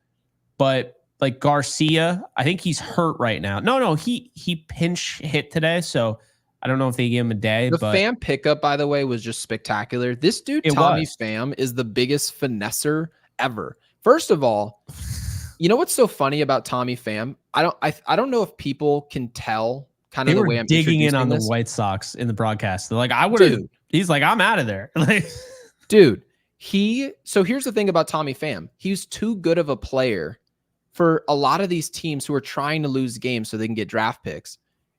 But like Garcia, I think he's hurt right now. No, he pinch hit today, so I don't know if they gave him a day. But Pham pickup, by the way, was just spectacular. This dude, Tommy Pham, is the biggest finesser ever. First of all, you know what's so funny about Tommy Pham? I don't know if people can tell kind They of the were way I'm digging in on the this. White Sox in the broadcast. They're like, I would have. He's like, I'm out of there. Like, dude, so here's the thing about Tommy Pham. He's too good of a player for a lot of these teams who are trying to lose games so they can get draft picks.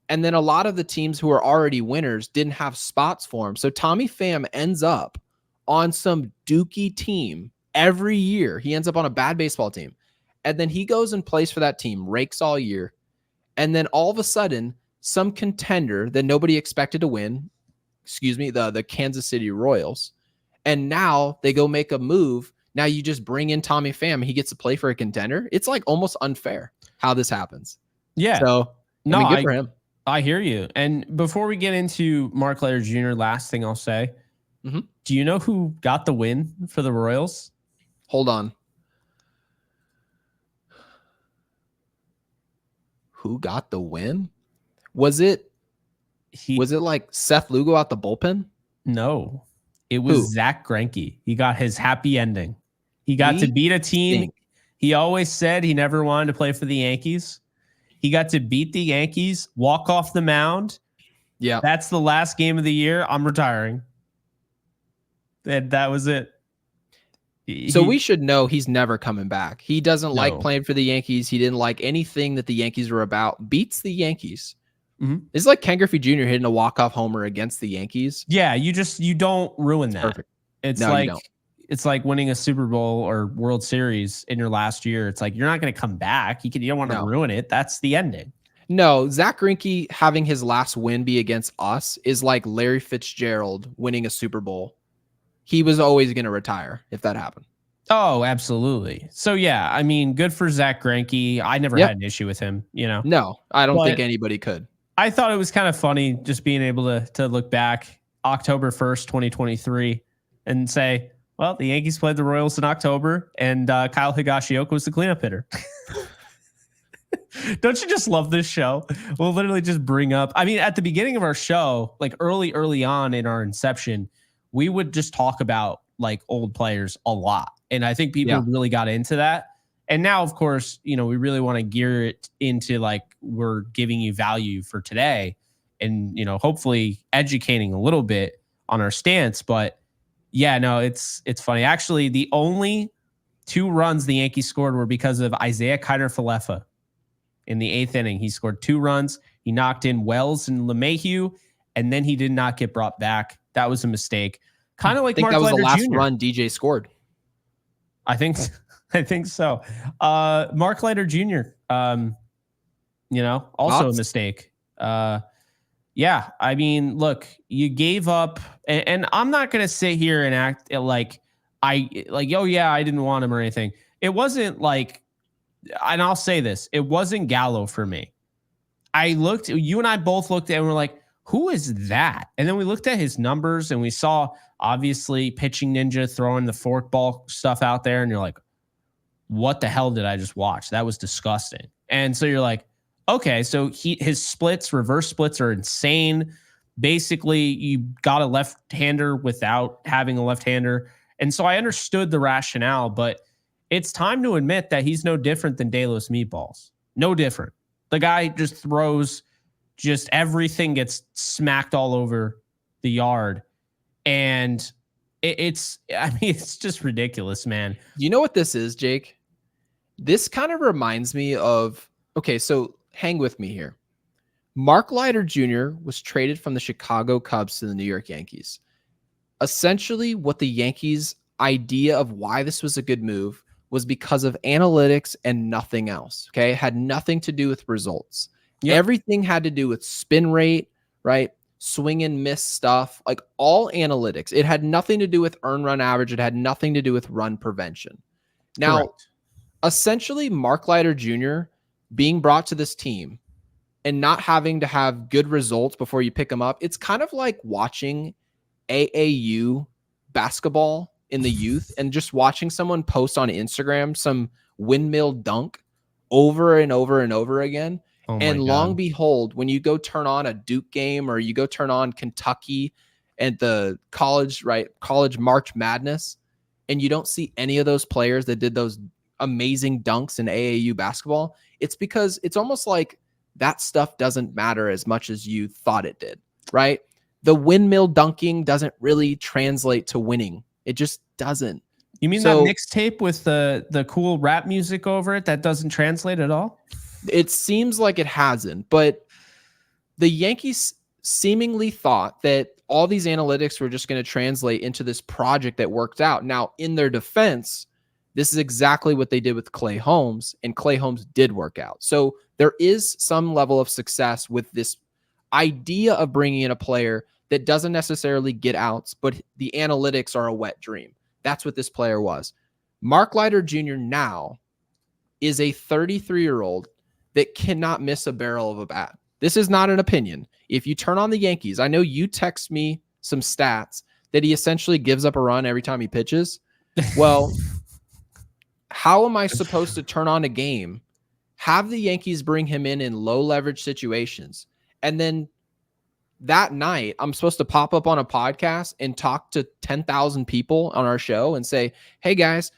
And then a lot of the teams who are already winners didn't have spots for him. So Tommy Pham ends up on some dookie team every year. He ends up on a bad baseball team. And then he goes and plays for that team, rakes all year. And then all of a sudden, some contender that nobody expected to win, the Kansas City Royals, and now they go make a move. Now you just bring in Tommy Pham and he gets to play for a contender. It's like almost unfair how this happens. Yeah. So, no, I mean, good for him. I hear you. And before we get into Mark Leiter Jr., last thing I'll say, do you know who got the win for the Royals? Hold on. Who got the win? Was it like Seth Lugo out the bullpen? No, it was Zach Greinke. He got his happy ending. He got to beat a team. He always said he never wanted to play for the Yankees. He got to beat the Yankees, walk off the mound. Yeah. That's the last game of the year. I'm retiring. And that was it. So we should know he's never coming back. He doesn't like playing for the Yankees. He didn't like anything that the Yankees were about. Beats the Yankees. It's like Ken Griffey Jr. hitting a walk-off homer against the Yankees. Yeah, you don't ruin that. Perfect. It's like winning a Super Bowl or World Series in your last year. It's like you're not going to come back. You don't want to ruin it. That's the ending. No, Zach Greinke having his last win be against us is like Larry Fitzgerald winning a Super Bowl. He was always going to retire if that happened. Oh, absolutely. So, yeah, I mean, good for Zach Greinke. I never had an issue with him, No, I don't think anybody could. I thought it was kind of funny just being able to look back October 1st, 2023 and say, well, the Yankees played the Royals in October and Kyle Higashioka was the cleanup hitter. Don't you just love this show? We'll literally just bring up, I mean, at the beginning of our show, like early on in our inception, we would just talk about like old players a lot. And I think people really got into that. And now, of course, we really want to gear it into like we're giving you value for today and, hopefully educating a little bit on our stance. But yeah, no, it's funny. Actually, the only 2 runs the Yankees scored were because of Isaiah Kiner-Falefa. In the 8th inning, he scored 2 runs. He knocked in Wells and LeMahieu, and then he did not get brought back. That was a mistake. Kind of like Mark Leiter Jr. That was the last run DJ scored. I think so. Mark Leiter Jr. Also a mistake. Yeah, I mean, look, you gave up, and I'm not gonna sit here and act like I didn't want him or anything. It wasn't like, and I'll say this, it wasn't Gallo for me. You and I both looked at it and we're like, who is that? And then we looked at his numbers and we saw obviously Pitching Ninja throwing the forkball stuff out there, and you're like, what the hell did I just watch? That was disgusting. And so you're like, okay, so his reverse splits are insane. Basically, you got a left-hander without having a left-hander. And so I understood the rationale, but it's time to admit that he's no different than De Los Meatballs. No different. The guy just throws, just everything gets smacked all over the yard. And it's just ridiculous, man. You know what this is, Jake? This kind of reminds me of, okay, so hang with me here. Mark Leiter Jr. was traded from the Chicago Cubs to the New York Yankees. Essentially, what the Yankees' idea of why this was a good move was because of analytics and nothing else. Okay, it had nothing to do with results. Yep. Everything had to do with spin rate, right? Swing and miss stuff, like all analytics. It had nothing to do with earn run average. It had nothing to do with run prevention. Now, correct. Essentially, Mark Leiter Jr. being brought to this team and not having to have good results before you pick him up, it's kind of like watching AAU basketball in the youth and just watching someone post on Instagram some windmill dunk over and over and over again. Oh and long behold, when you go turn on a Duke game or you go turn on Kentucky and the college March Madness, and you don't see any of those players that did those amazing dunks in AAU basketball, it's because it's almost like that stuff doesn't matter as much as you thought it did, right? The windmill dunking doesn't really translate to winning. It just doesn't. You mean that mixtape with the cool rap music over it that doesn't translate at all? It seems like it hasn't, but the Yankees seemingly thought that all these analytics were just going to translate into this project that worked out. Now, in their defense, this is exactly what they did with Clay Holmes, and Clay Holmes did work out. So there is some level of success with this idea of bringing in a player that doesn't necessarily get outs, but the analytics are a wet dream. That's what this player was. Mark Leiter Jr. now is a 33-year-old that cannot miss a barrel of a bat. This is not an opinion. If you turn on the Yankees, I know you text me some stats that he essentially gives up a run every time he pitches. Well, how am I supposed to turn on a game, have the Yankees bring him in low leverage situations, and then that night I'm supposed to pop up on a podcast and talk to 10,000 people on our show and say, hey guys,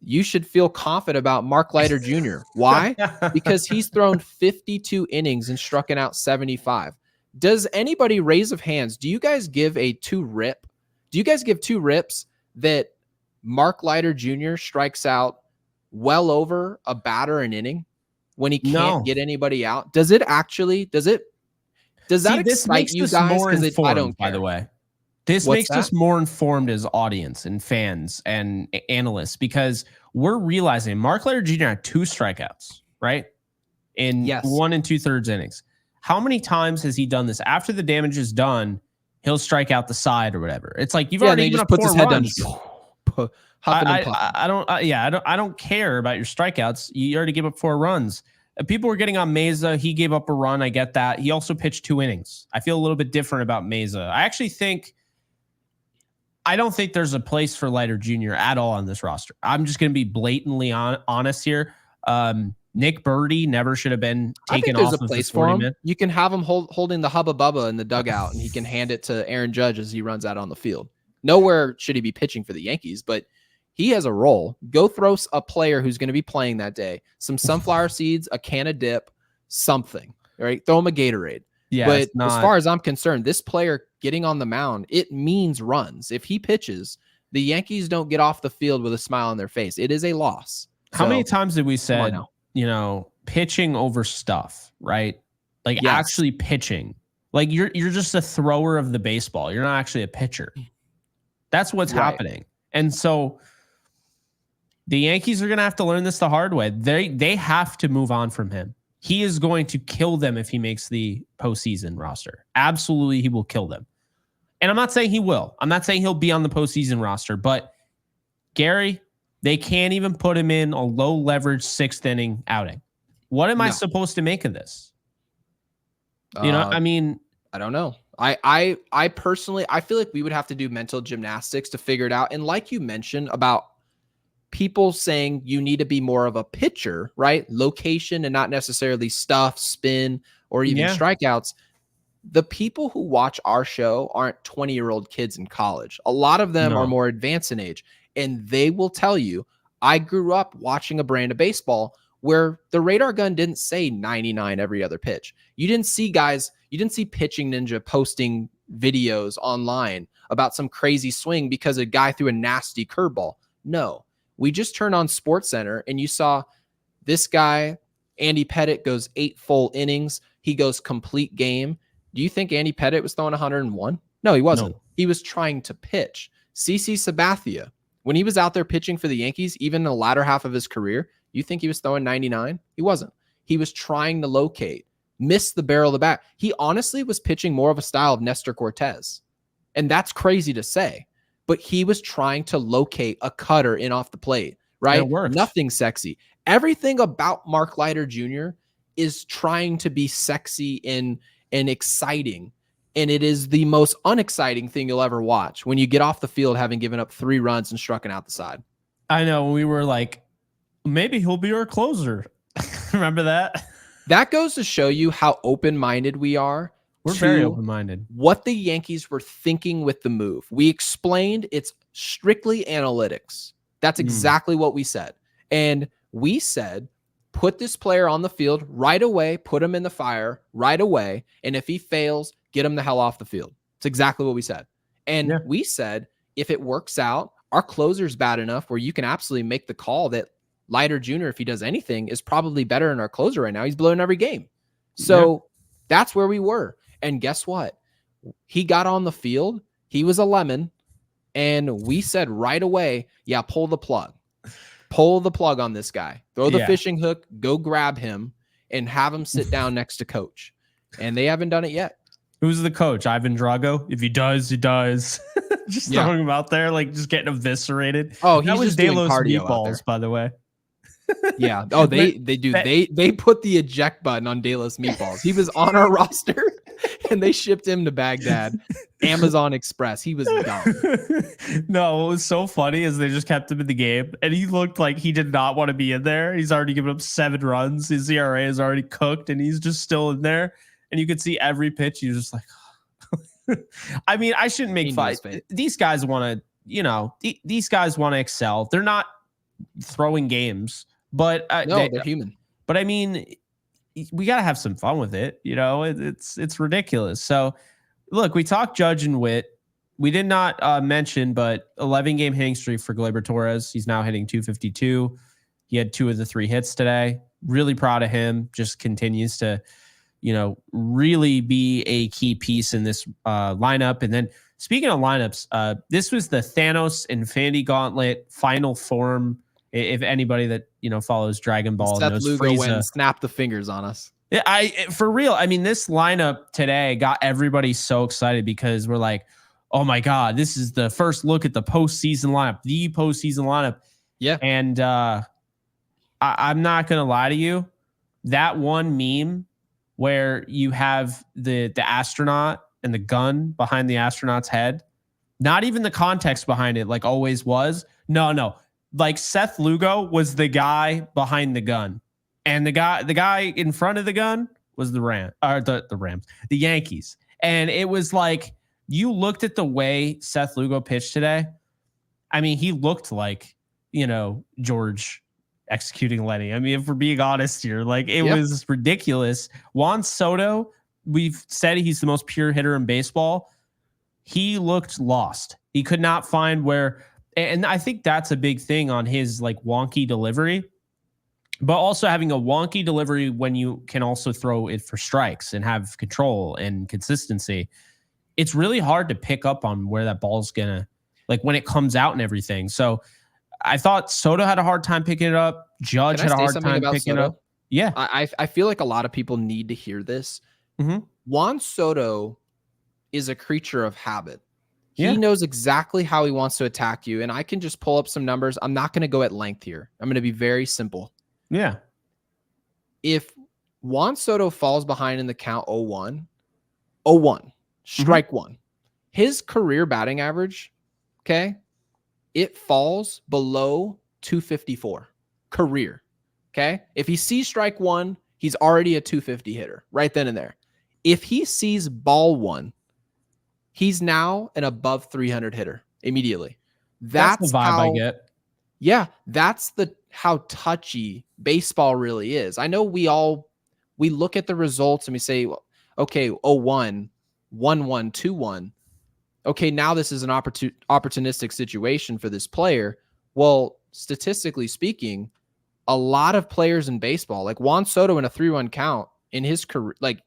you should feel confident about Mark Leiter Jr. Why? Because he's thrown 52 innings and struck out 75. Does anybody, raise of hands, do you guys give a two rips that Mark Leiter Jr. strikes out well over a batter an inning when he can't get anybody out? Does that excite you guys? Because I don't care. By the way, this makes us more informed as audience and fans and analysts, because we're realizing Mark Leiter Jr. had 2 strikeouts, right? In 1 2/3 innings. How many times has he done this? After the damage is done, he'll strike out the side or whatever. It's like, you've already given up 4 runs. I don't care about your strikeouts. You already gave up 4 runs. People were getting on Meza. He gave up a run. I get that. He also pitched 2 innings. I feel a little bit different about Meza. I don't think there's a place for Leiter Jr. at all on this roster. I'm just going to be blatantly honest here. Nick Birdie never should have been taken off of the 40-man. You can have him holding the Hubba Bubba in the dugout, and he can hand it to Aaron Judge as he runs out on the field. Nowhere should he be pitching for the Yankees, but he has a role. Go throw a player who's going to be playing that day some sunflower seeds, a can of dip, something. Right? Throw him a Gatorade. Yeah, but as far as I'm concerned, this player getting on the mound, it means runs. If he pitches, the Yankees don't get off the field with a smile on their face. It is a loss. How many times did we say, pitching over stuff, right? Like actually pitching. Like you're just a thrower of the baseball. You're not actually a pitcher. That's what's happening. And so the Yankees are going to have to learn this the hard way. They have to move on from him. He is going to kill them if he makes the postseason roster. Absolutely, he will kill them. And I'm not saying he will. I'm not saying he'll be on the postseason roster. But, Gary, they can't even put him in a low-leverage 6th inning outing. What am I supposed to make of this? I don't know. I personally, I feel like we would have to do mental gymnastics to figure it out. And like you mentioned about people saying you need to be more of a pitcher, right? Location and not necessarily stuff, spin, or even strikeouts. The people who watch our show aren't 20-year-old kids in college. A lot of them are more advanced in age, and they will tell you, I grew up watching a brand of baseball where the radar gun didn't say 99 every other pitch. You didn't see Pitching Ninja posting videos online about some crazy swing because a guy threw a nasty curveball. No. We just turned on SportsCenter and you saw this guy, Andy Pettitte, goes 8 full innings. He goes complete game. Do you think Andy Pettitte was throwing 101? No, he wasn't. No. He was trying to pitch. CC Sabathia, when he was out there pitching for the Yankees, even in the latter half of his career, you think he was throwing 99? He wasn't. He was trying to locate, miss the barrel of the bat. He honestly was pitching more of a style of Nestor Cortez. And that's crazy to say. But he was trying to locate a cutter in off the plate, right? It worked. Nothing sexy. Everything about Mark Leiter Jr. is trying to be sexy and exciting. And it is the most unexciting thing you'll ever watch when you get off the field having given up 3 runs and struck out the side. I know. We were like, maybe he'll be our closer. Remember that? That goes to show you how open-minded we are. We're very open-minded. What the Yankees were thinking with the move. We explained it's strictly analytics. That's exactly what we said. And we said, put this player on the field right away, put him in the fire right away. And if he fails, get him the hell off the field. It's exactly what we said. And we said, if it works out, our closer's bad enough where you can absolutely make the call that Leiter Jr., if he does anything, is probably better than our closer right now. He's blowing every game. So that's where we were. And guess what? He got on the field. He was a lemon. And we said right away, yeah, pull the plug. Pull the plug on this guy. Throw the fishing hook, go grab him, and have him sit down next to coach. And they haven't done it yet. Who's the coach? Ivan Drago? If he does, he does. Just throwing him out there, like just getting eviscerated. Oh, he's that was just doing Delos cardio meatballs, by the way. Yeah. Oh, they do. They put the eject button on Delos meatballs. He was on our roster, and they shipped him to Baghdad, Amazon Express. He was dumb. No, what was so funny is they just kept him in the game, and he looked like he did not want to be in there. He's already given up 7 runs. His ERA is already cooked, and he's just still in there. And you could see every pitch. He was just like, I mean, I shouldn't make fun. These guys want to, these guys want to excel. They're not throwing games, but they're human. But I mean, we got to have some fun with it. It's ridiculous. So look, we talked Judge and Witt. We did not mention, but 11-game hitting streak for Gleyber Torres. He's now hitting 252. He had 2 of the 3 hits today. Really proud of him. Just continues to, really be a key piece in this lineup. And then speaking of lineups, this was the Thanos Infinity Gauntlet final form. If anybody that, follows Dragon Ball Seth knows Lugo Frieza. went and snapped the fingers on us. Yeah, for real. I mean, this lineup today got everybody so excited because we're like, oh my God, this is the first look at the postseason lineup, the postseason lineup. Yeah. And I'm not going to lie to you. That one meme where you have the astronaut and the gun behind the astronaut's head, not even the context behind it, like always was. No. Like Seth Lugo was the guy behind the gun, and the guy in front of the gun was the Yankees. And it was like, you looked at the way Seth Lugo pitched today. I mean, he looked like, George executing Lenny. I mean, if we're being honest here, like it was ridiculous. Juan Soto, we've said he's the most pure hitter in baseball. He looked lost. He could not find where, and I think that's a big thing on his like wonky delivery, but also having a wonky delivery when you can also throw it for strikes and have control and consistency. It's really hard to pick up on where that ball's gonna, like when it comes out and everything. So I thought Soto had a hard time picking it up. Judge had a hard time picking it up. Yeah. I feel like a lot of people need to hear this. Mm-hmm. Juan Soto is a creature of habit. He knows exactly how he wants to attack you. And I can just pull up some numbers. I'm not going to go at length here. I'm going to be very simple. Yeah. If Juan Soto falls behind in the count 0-1, strike one, his career batting average, okay, it falls below 254 career. Okay. If he sees strike one, he's already a 250 hitter right then and there. If he sees ball one, he's now an above 300 hitter immediately. That's the vibe I get. Yeah. That's how touchy baseball really is. I know we look at the results and we say, okay, 0-1, 1-1, 2-1. Okay, now this is an opportunistic situation for this player. Well, statistically speaking, a lot of players in baseball, like Juan Soto in a 3-1 count in his career, like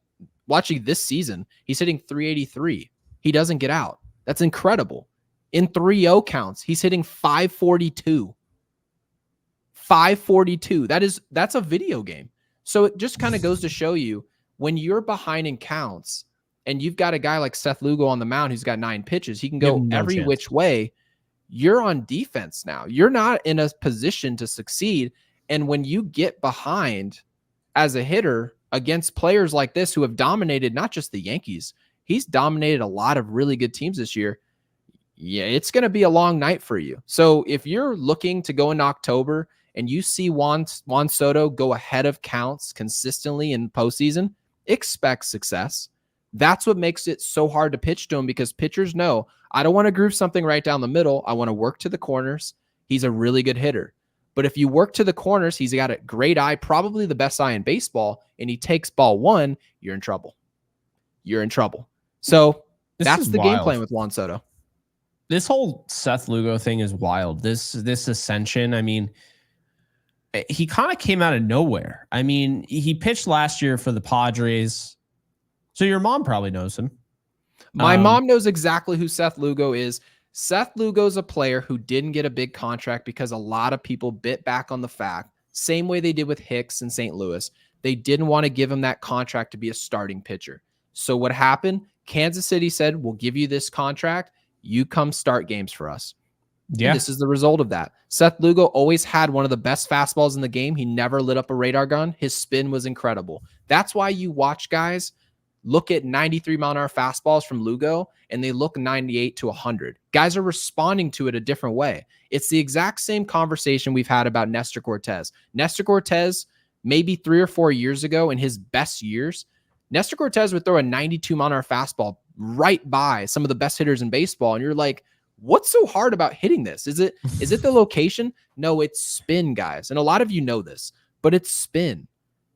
watching this season, he's hitting 383. He doesn't get out. That's incredible. In 3-0 counts, he's hitting 542. 542. That's a video game. So it just kind of goes to show you, when you're behind in counts, and you've got a guy like Seth Lugo on the mound who's got 9 pitches, he can go every which way. You're on defense now. You're not in a position to succeed. And when you get behind as a hitter against players like this who have dominated not just the Yankees, he's dominated a lot of really good teams this year. Yeah, it's going to be a long night for you. So if you're looking to go in October and you see Juan Soto go ahead of counts consistently in postseason, expect success. That's what makes it so hard to pitch to him, because pitchers know, I don't want to groove something right down the middle. I want to work to the corners. He's a really good hitter. But if you work to the corners, he's got a great eye, probably the best eye in baseball, and he takes ball one, you're in trouble. You're in trouble. So that's the game plan with Juan Soto. This whole Seth Lugo thing is wild. This ascension, I mean, he kind of came out of nowhere. I mean, he pitched last year for the Padres. So your mom probably knows him. My mom knows exactly who Seth Lugo is. Seth Lugo's a player who didn't get a big contract because a lot of people bit back on the fact, same way they did with Hicks in St. Louis. They didn't want to give him that contract to be a starting pitcher. So what happened? Kansas City said, we'll give you this contract. You come start games for us. Yeah. And this is the result of that. Seth Lugo always had one of the best fastballs in the game. He never lit up a radar gun. His spin was incredible. That's why you watch guys look at 93-mile-an-hour fastballs from Lugo, and they look 98 to 100. Guys are responding to it a different way. It's the exact same conversation we've had about Nestor Cortez. Nestor Cortez, maybe 3 or 4 years ago in his best years, Nestor Cortez would throw a 92-mile-an-hour fastball right by some of the best hitters in baseball, and you're like, what's so hard about hitting this? Is it the location? No, it's spin, guys. And a lot of you know this, but it's spin.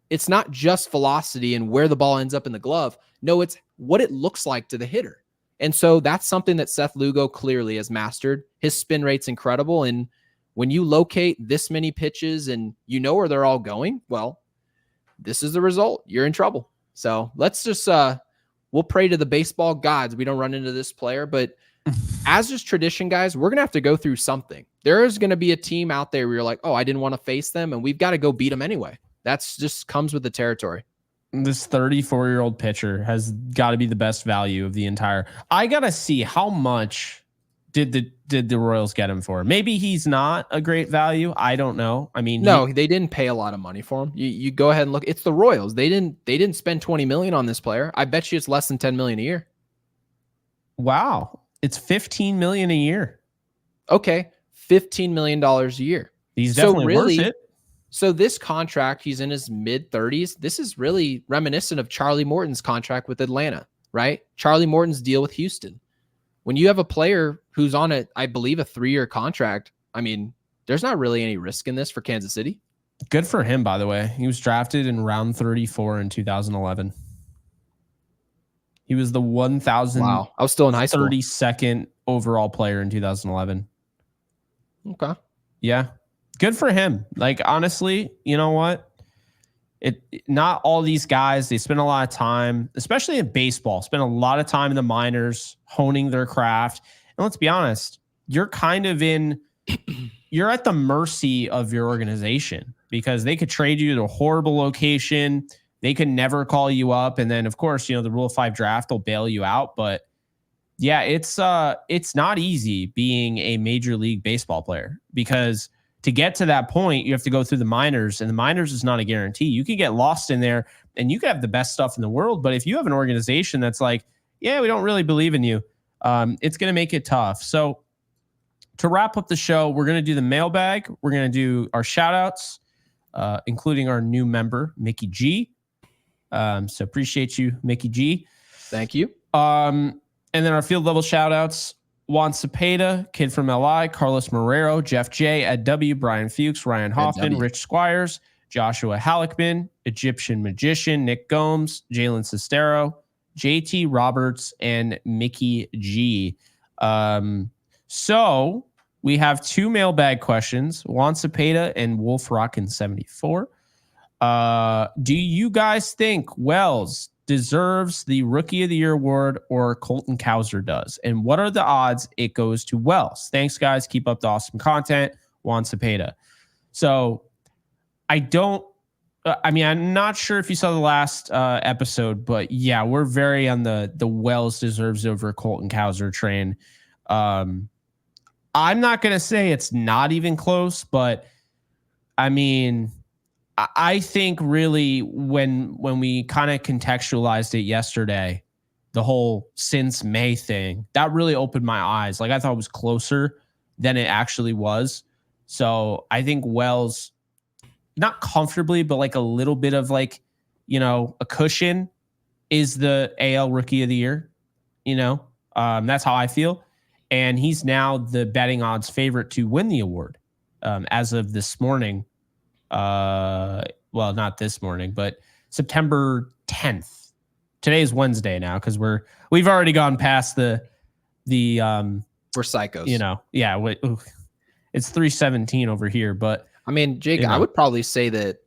It's not just velocity and where the ball ends up in the glove. No, it's what it looks like to the hitter. And so that's something that Seth Lugo clearly has mastered. His spin rate's incredible. And when you locate this many pitches and you know where they're all going, well, this is the result. You're in trouble. So let's just, we'll pray to the baseball gods we don't run into this player. But as just tradition, guys, we're going to have to go through something. There is going to be a team out there where you're like, oh, I didn't want to face them, and we've got to go beat them anyway. That's just comes with the territory. This 34-year-old pitcher has got to be the best value of the entire. I got to see how much did the Royals get him for. Maybe he's not a great value. I don't know. I mean, no, they didn't pay a lot of money for him. You go ahead and look. It's the Royals. They didn't spend $20 million on this player. I bet you it's less than $10 million a year. Wow, it's $15 million a year. Okay, $15 million a year. He's definitely worth it. So this contract, he's in his mid-30s. This is really reminiscent of Charlie Morton's contract with Atlanta, right? Charlie Morton's deal with Houston. When you have a player who's on I believe, a 3-year contract, I mean, there's not really any risk in this for Kansas City. Good for him, by the way. He was drafted in round 34 in 2011. He was the 1,000. Wow, I was still in high school. 32nd overall player in 2011. Okay. Yeah. Good for him. Like, honestly, you know what? Not all these guys, they spend a lot of time, especially in baseball, spend a lot of time in the minors honing their craft. And let's be honest, you're kind of you're at the mercy of your organization because they could trade you to a horrible location. They could never call you up. And then, of course, the Rule 5 draft will bail you out. But yeah, it's not easy being a Major League Baseball player because to get to that point, you have to go through the minors, and the minors is not a guarantee. You can get lost in there and you can have the best stuff in the world. But if you have an organization that's like, yeah, we don't really believe in you, it's going to make it tough. So to wrap up the show, we're going to do the mailbag. We're going to do our shout outs, including our new member, Mickey G. So appreciate you, Mickey G. Thank you. And then our field level shout outs. Juan Cepeda, Kid from LI, Carlos Marrero, Jeff J, Ed W, Brian Fuchs, Ryan Hoffman, Rich Squires, Joshua Halleckman, Egyptian Magician, Nick Gomes, Jalen Sestero, JT Roberts, and Mickey G. So we have 2 mailbag questions, Juan Cepeda and Wolf Rockin' 74. Do you guys think Wells deserves the Rookie of the Year award or Colton Cowser does? And what are the odds it goes to Wells? Thanks, guys. Keep up the awesome content. Juan Cepeda. So I'm not sure if you saw the last episode, but yeah, we're very on the Wells deserves over Colton Cowser train. I'm not going to say it's not even close, but I mean, I think really when we kind of contextualized it yesterday, the whole since May thing, that really opened my eyes. Like I thought it was closer than it actually was. So I think Wells, not comfortably, but like a little bit of like, a cushion is the AL Rookie of the Year. That's how I feel. And he's now the betting odds favorite to win the award. as of this morning. Well, not this morning, but September 10th. Today is Wednesday now because we've already gone past the we're psychos. It's 3:17 over here, but I mean, Jake, I would probably say that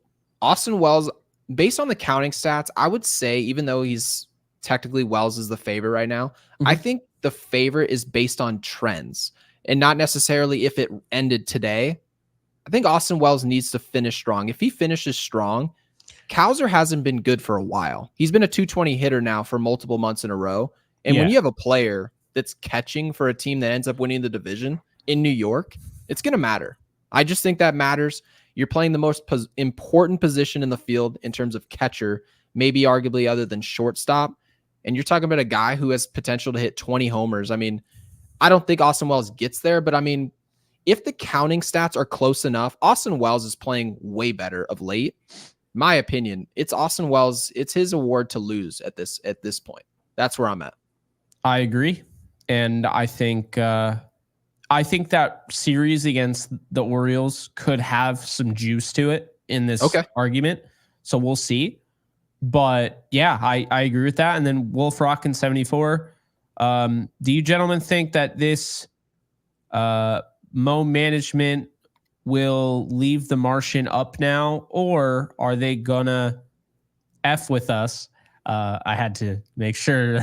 Austin Wells, based on the counting stats, I would say, even though he's technically Wells is the favorite right now, I think the favorite is based on trends and not necessarily if it ended today. I think Austin Wells needs to finish strong. If he finishes strong, Cowser hasn't been good for a while. He's been a 220 hitter now for multiple months in a row. And when you have a player that's catching for a team that ends up winning the division in New York, it's going to matter. I just think that matters. You're playing the most important position in the field in terms of catcher, maybe arguably other than shortstop. And you're talking about a guy who has potential to hit 20 homers. I mean, I don't think Austin Wells gets there, but I mean, if the counting stats are close enough, Austin Wells is playing way better of late. My opinion, it's Austin Wells. It's his award to lose at this point. That's where I'm at. I agree. And I think that series against the Orioles could have some juice to it in this argument. So we'll see. But yeah, I agree with that. And then Wolf Rock in 74. Do you gentlemen think that this Mo management will leave the Martian up now, or are they gonna F with us? I had to make sure,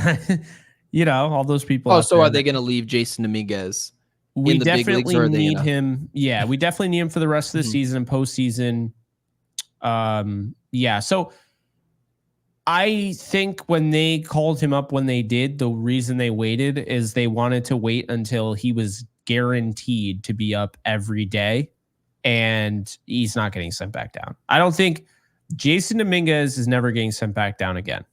all those people. Oh, so are they going to leave Jason Dominguez? We definitely need him. Yeah, we definitely need him for the rest of the season and postseason. So I think when they called him up when they did, the reason they waited is they wanted to wait until he was guaranteed to be up every day, and he's not getting sent back down. I don't think Jason Dominguez is never getting sent back down again.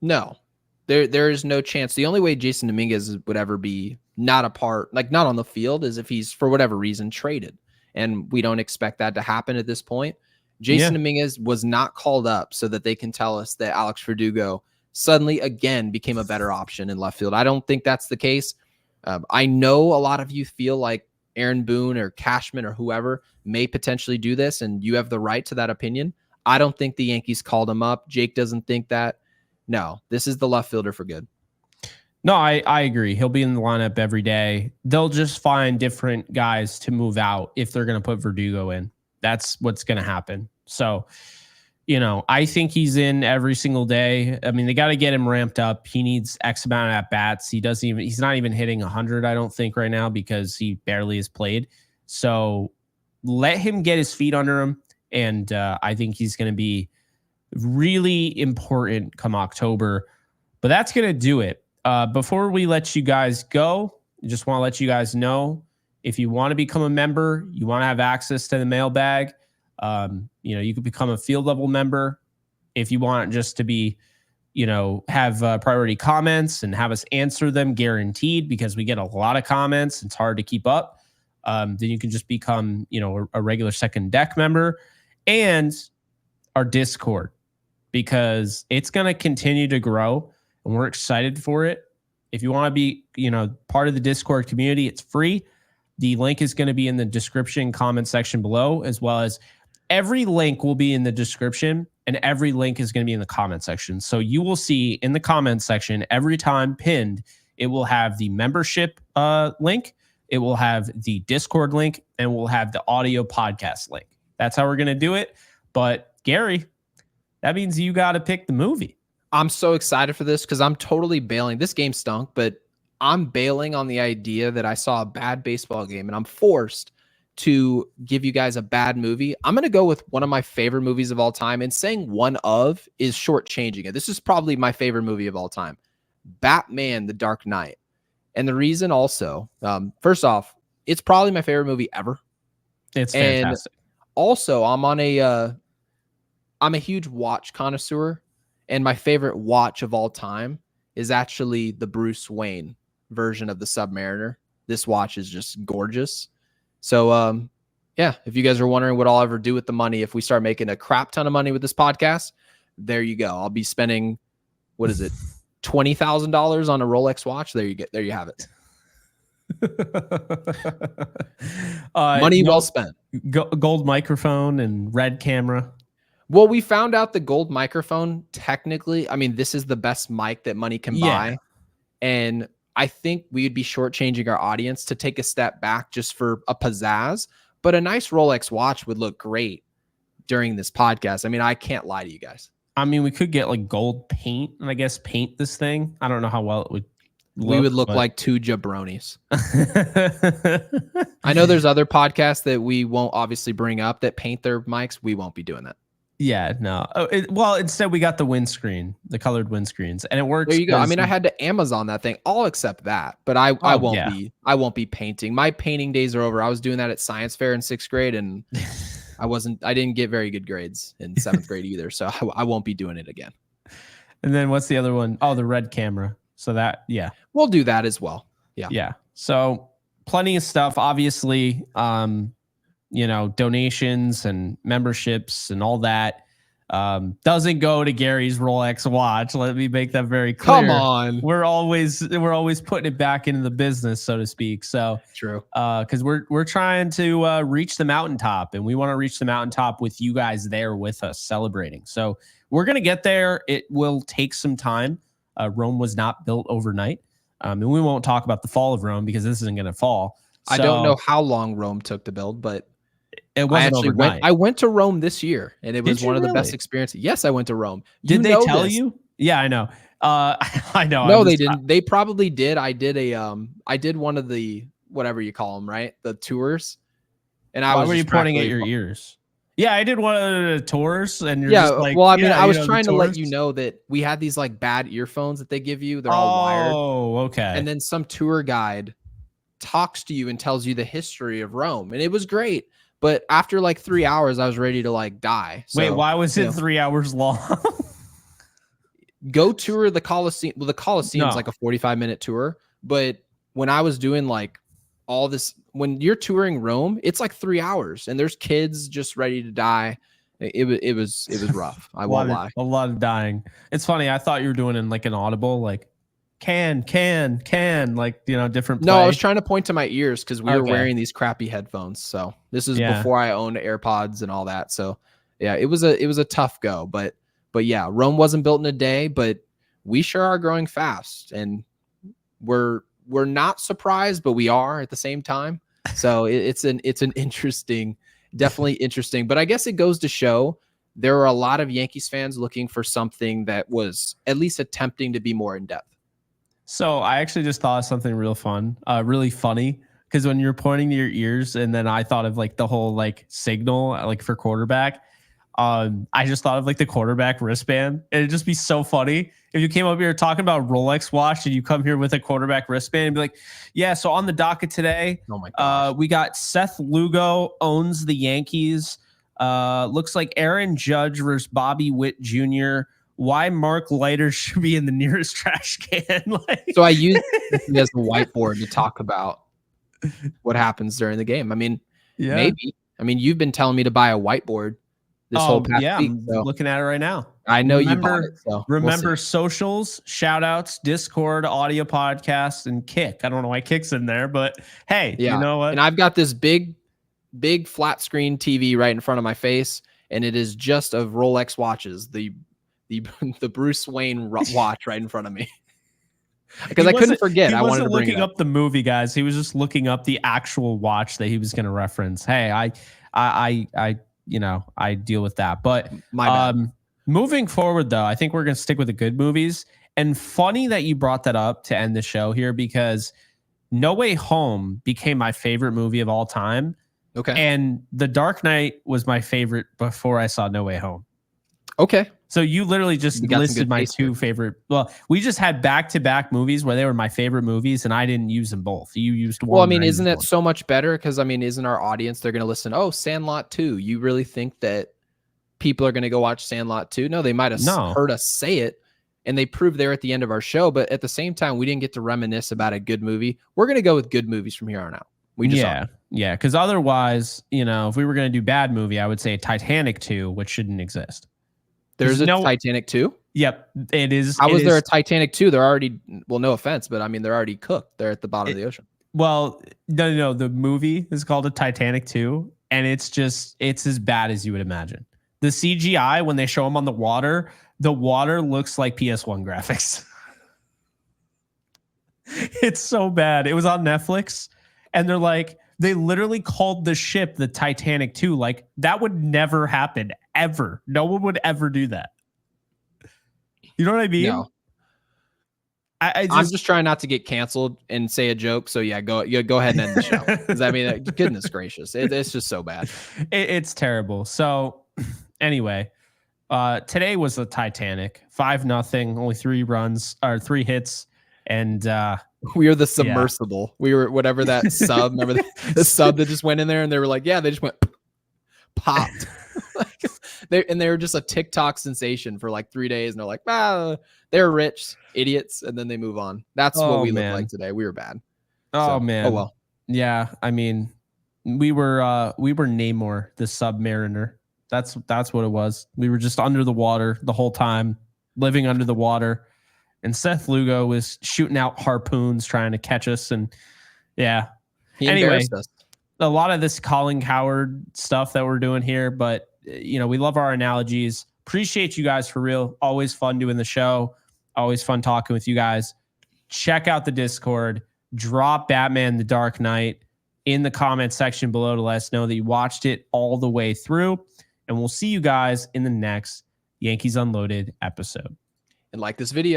No, there is no chance. The only way Jason Dominguez would ever be not a part, like not on the field, is if he's for whatever reason traded, and we don't expect that to happen at this point. Jason Dominguez was not called up so that they can tell us that Alex Verdugo suddenly again became a better option in left field. I don't think that's the case. I know a lot of you feel like Aaron Boone or Cashman or whoever may potentially do this, and you have the right to that opinion. I don't think the Yankees called him up. Jake doesn't think that. No, this is the left fielder for good. No, I agree. He'll be in the lineup every day. They'll just find different guys to move out if they're going to put Verdugo in. That's what's going to happen. So, I think he's in every single day. I mean, they got to get him ramped up. He needs X amount of at bats. He's not even hitting 100, I don't think, right now, because he barely has played. So let him get his feet under him. And I think he's going to be really important come October. But that's going to do it. Before we let you guys go, I just want to let you guys know, if you want to become a member, you want to have access to the mailbag, you could become a field level member. If you want just to be, have priority comments and have us answer them guaranteed, because we get a lot of comments. It's hard to keep up. Then you can just become, a regular second deck member, and our Discord, because it's going to continue to grow and we're excited for it. If you want to be, part of the Discord community, it's free. The link is going to be in the description comment section below, as well as every link will be in the description, and every link is going to be in the comment section. So you will see in the comment section, every time pinned, it will have the membership link, it will have the Discord link, and we'll have the audio podcast link. That's how we're going to do it. But Gary, that means you got to pick the movie. I'm so excited for this because I'm totally bailing. This game stunk, but I'm bailing on the idea that I saw a bad baseball game and I'm forced to give you guys a bad movie. I'm going to go with one of my favorite movies of all time, and saying one of is shortchanging it. This is probably my favorite movie of all time, Batman: The Dark Knight. And the reason also, first off, it's probably my favorite movie ever. It's fantastic. And also, I'm a huge watch connoisseur, and my favorite watch of all time is actually the Bruce Wayne version of the Submariner. This watch is just gorgeous. So, if you guys are wondering what I'll ever do with the money if we start making a crap ton of money with this podcast, there you go. I'll be spending, what is it, $20,000 on a Rolex watch. There you have it. Money well spent. Gold microphone and red camera. Well, we found out the gold microphone, technically, I mean, this is the best mic that money can buy. And I think we'd be shortchanging our audience to take a step back just for a pizzazz. But a nice Rolex watch would look great during this podcast. I mean, I can't lie to you guys. I mean, we could get like gold paint and I guess paint this thing. I don't know how well it would look. We would look like two jabronis. I know there's other podcasts that we won't obviously bring up that paint their mics. We won't be doing that. Yeah, no. Well, instead we got the windscreen, the colored windscreens, and it works. There you go. I mean, I had to Amazon that thing. I'll accept that, but I won't be painting. My painting days are over. I was doing that at science fair in 6th grade, and I didn't get very good grades in 7th grade either. So I won't be doing it again. And then what's the other one? Oh, the red camera. So that, yeah, we'll do that as well. Yeah. Yeah. So plenty of stuff, obviously. Donations and memberships and all that doesn't go to Gary's Rolex watch. Let me make that very clear. Come on. We're always putting it back into the business, so to speak. So true. Because we're trying to reach the mountaintop, and we want to reach the mountaintop with you guys there with us celebrating. So we're gonna get there. It will take some time. Rome was not built overnight. And we won't talk about the fall of Rome because this isn't gonna fall. So, I don't know how long Rome took to build, but it wasn't overnight. I went to Rome this year, and it was one of the best experiences. Yes, I went to Rome. Did they tell you? Yeah, I know. I know. No, they didn't. They probably did. I did one of the whatever you call them, right? The tours. And why were you pointing at your ears? Yeah, I did one of the tours, and you're just like, well, I mean, I was trying to let you know that we had these like bad earphones that they give you. They're all wired. Oh, okay. And then some tour guide talks to you and tells you the history of Rome, and it was great. But after like 3 hours, I was ready to like die. So, wait, why was it 3 hours long? Go tour the Colosseum. Well, the Colosseum's like a 45-minute tour. But when I was doing like all this, when you're touring Rome, it's like 3 hours, and there's kids just ready to die. It was rough. I won't lie. A lot of dying. It's funny. I thought you were doing in like an audible, like can, like, different play. No, I was trying to point to my ears because we were wearing these crappy headphones. So this is before I owned AirPods and all that. So yeah, it was a tough go, but yeah, Rome wasn't built in a day, but we sure are growing fast, and we're not surprised, but we are at the same time. So it's an interesting, definitely interesting, but I guess it goes to show there are a lot of Yankees fans looking for something that was at least attempting to be more in depth. So I actually just thought of something real fun, really funny, because when you're pointing to your ears, and then I thought of like the whole like signal like for quarterback. I just thought of like the quarterback wristband. It'd just be so funny if you came up here talking about Rolex watch and you come here with a quarterback wristband and be like, yeah, so on the docket today, oh my gosh, we got Seth Lugo owns the Yankees. Looks like Aaron Judge versus Bobby Witt Jr. Why Mark Leiter should be in the nearest trash can. So I use this as a whiteboard to talk about what happens during the game. I mean, maybe. I mean, you've been telling me to buy a whiteboard this whole past week. I'm looking at it right now. I know you bought it. So remember socials, shout outs, Discord, audio podcast, and Kick. I don't know why Kick's in there, but hey, you know what? And I've got this big flat screen TV right in front of my face, and it is just of Rolex watches, the Bruce Wayne watch right in front of me. Because I couldn't forget. I wanted to bring it up. Looking up the movie, guys. He was just looking up the actual watch that he was going to reference. Hey, I deal with that. But moving forward, though, I think we're going to stick with the good movies. And funny that you brought that up to end the show here, because No Way Home became my favorite movie of all time. Okay. And The Dark Knight was my favorite before I saw No Way Home. Okay. So you literally just listed my two favorite. Well, we just had back-to-back movies where they were my favorite movies, and I didn't use them both. You used one. Well, I mean, isn't that so much better? Because, I mean, isn't our audience, they're going to listen, oh, Sandlot 2. You really think that people are going to go watch Sandlot 2? No, they might have heard us say it, and they proved there at the end of our show. But at the same time, we didn't get to reminisce about a good movie. We're going to go with good movies from here on out. We just Yeah, because otherwise, if we were going to do bad movie, I would say Titanic 2, which shouldn't exist. There's a Titanic 2? Yep, it is. How was there a Titanic 2? They're already, well, no offense, but I mean, they're already cooked. They're at the bottom of the ocean. Well, no. The movie is called a Titanic 2, and it's as bad as you would imagine. The CGI, when they show them on the water looks like PS1 graphics. It's so bad. It was on Netflix, and they literally called the ship the Titanic 2. Like, that would never happen, ever. No one would ever do that. You know what I mean? No. I'm just trying not to get canceled and say a joke. So yeah, go ahead and end the show. Because I mean, goodness gracious, it's just so bad. It's terrible. So anyway, today was the Titanic. 5-0, only 3 runs or 3 hits, and we are the submersible. We were whatever that sub. Remember the sub that just went in there, and they were like, yeah, they just went popped. They were just a TikTok sensation for like 3 days, and they're like, they're rich idiots, and then they move on. That's what we look like today. We were bad. Man. Oh well. Yeah, I mean, we were Namor, the Submariner. That's what it was. We were just under the water the whole time, living under the water. And Seth Lugo was shooting out harpoons trying to catch us, and he embarrassed us. A lot of this Colin Coward stuff that we're doing here, but we love our analogies. Appreciate you guys for real. Always fun doing the show. Always fun talking with you guys. Check out the Discord. Drop Batman: The Dark Knight in the comment section below to let us know that you watched it all the way through. And we'll see you guys in the next Yankees Unloaded episode. And like this video.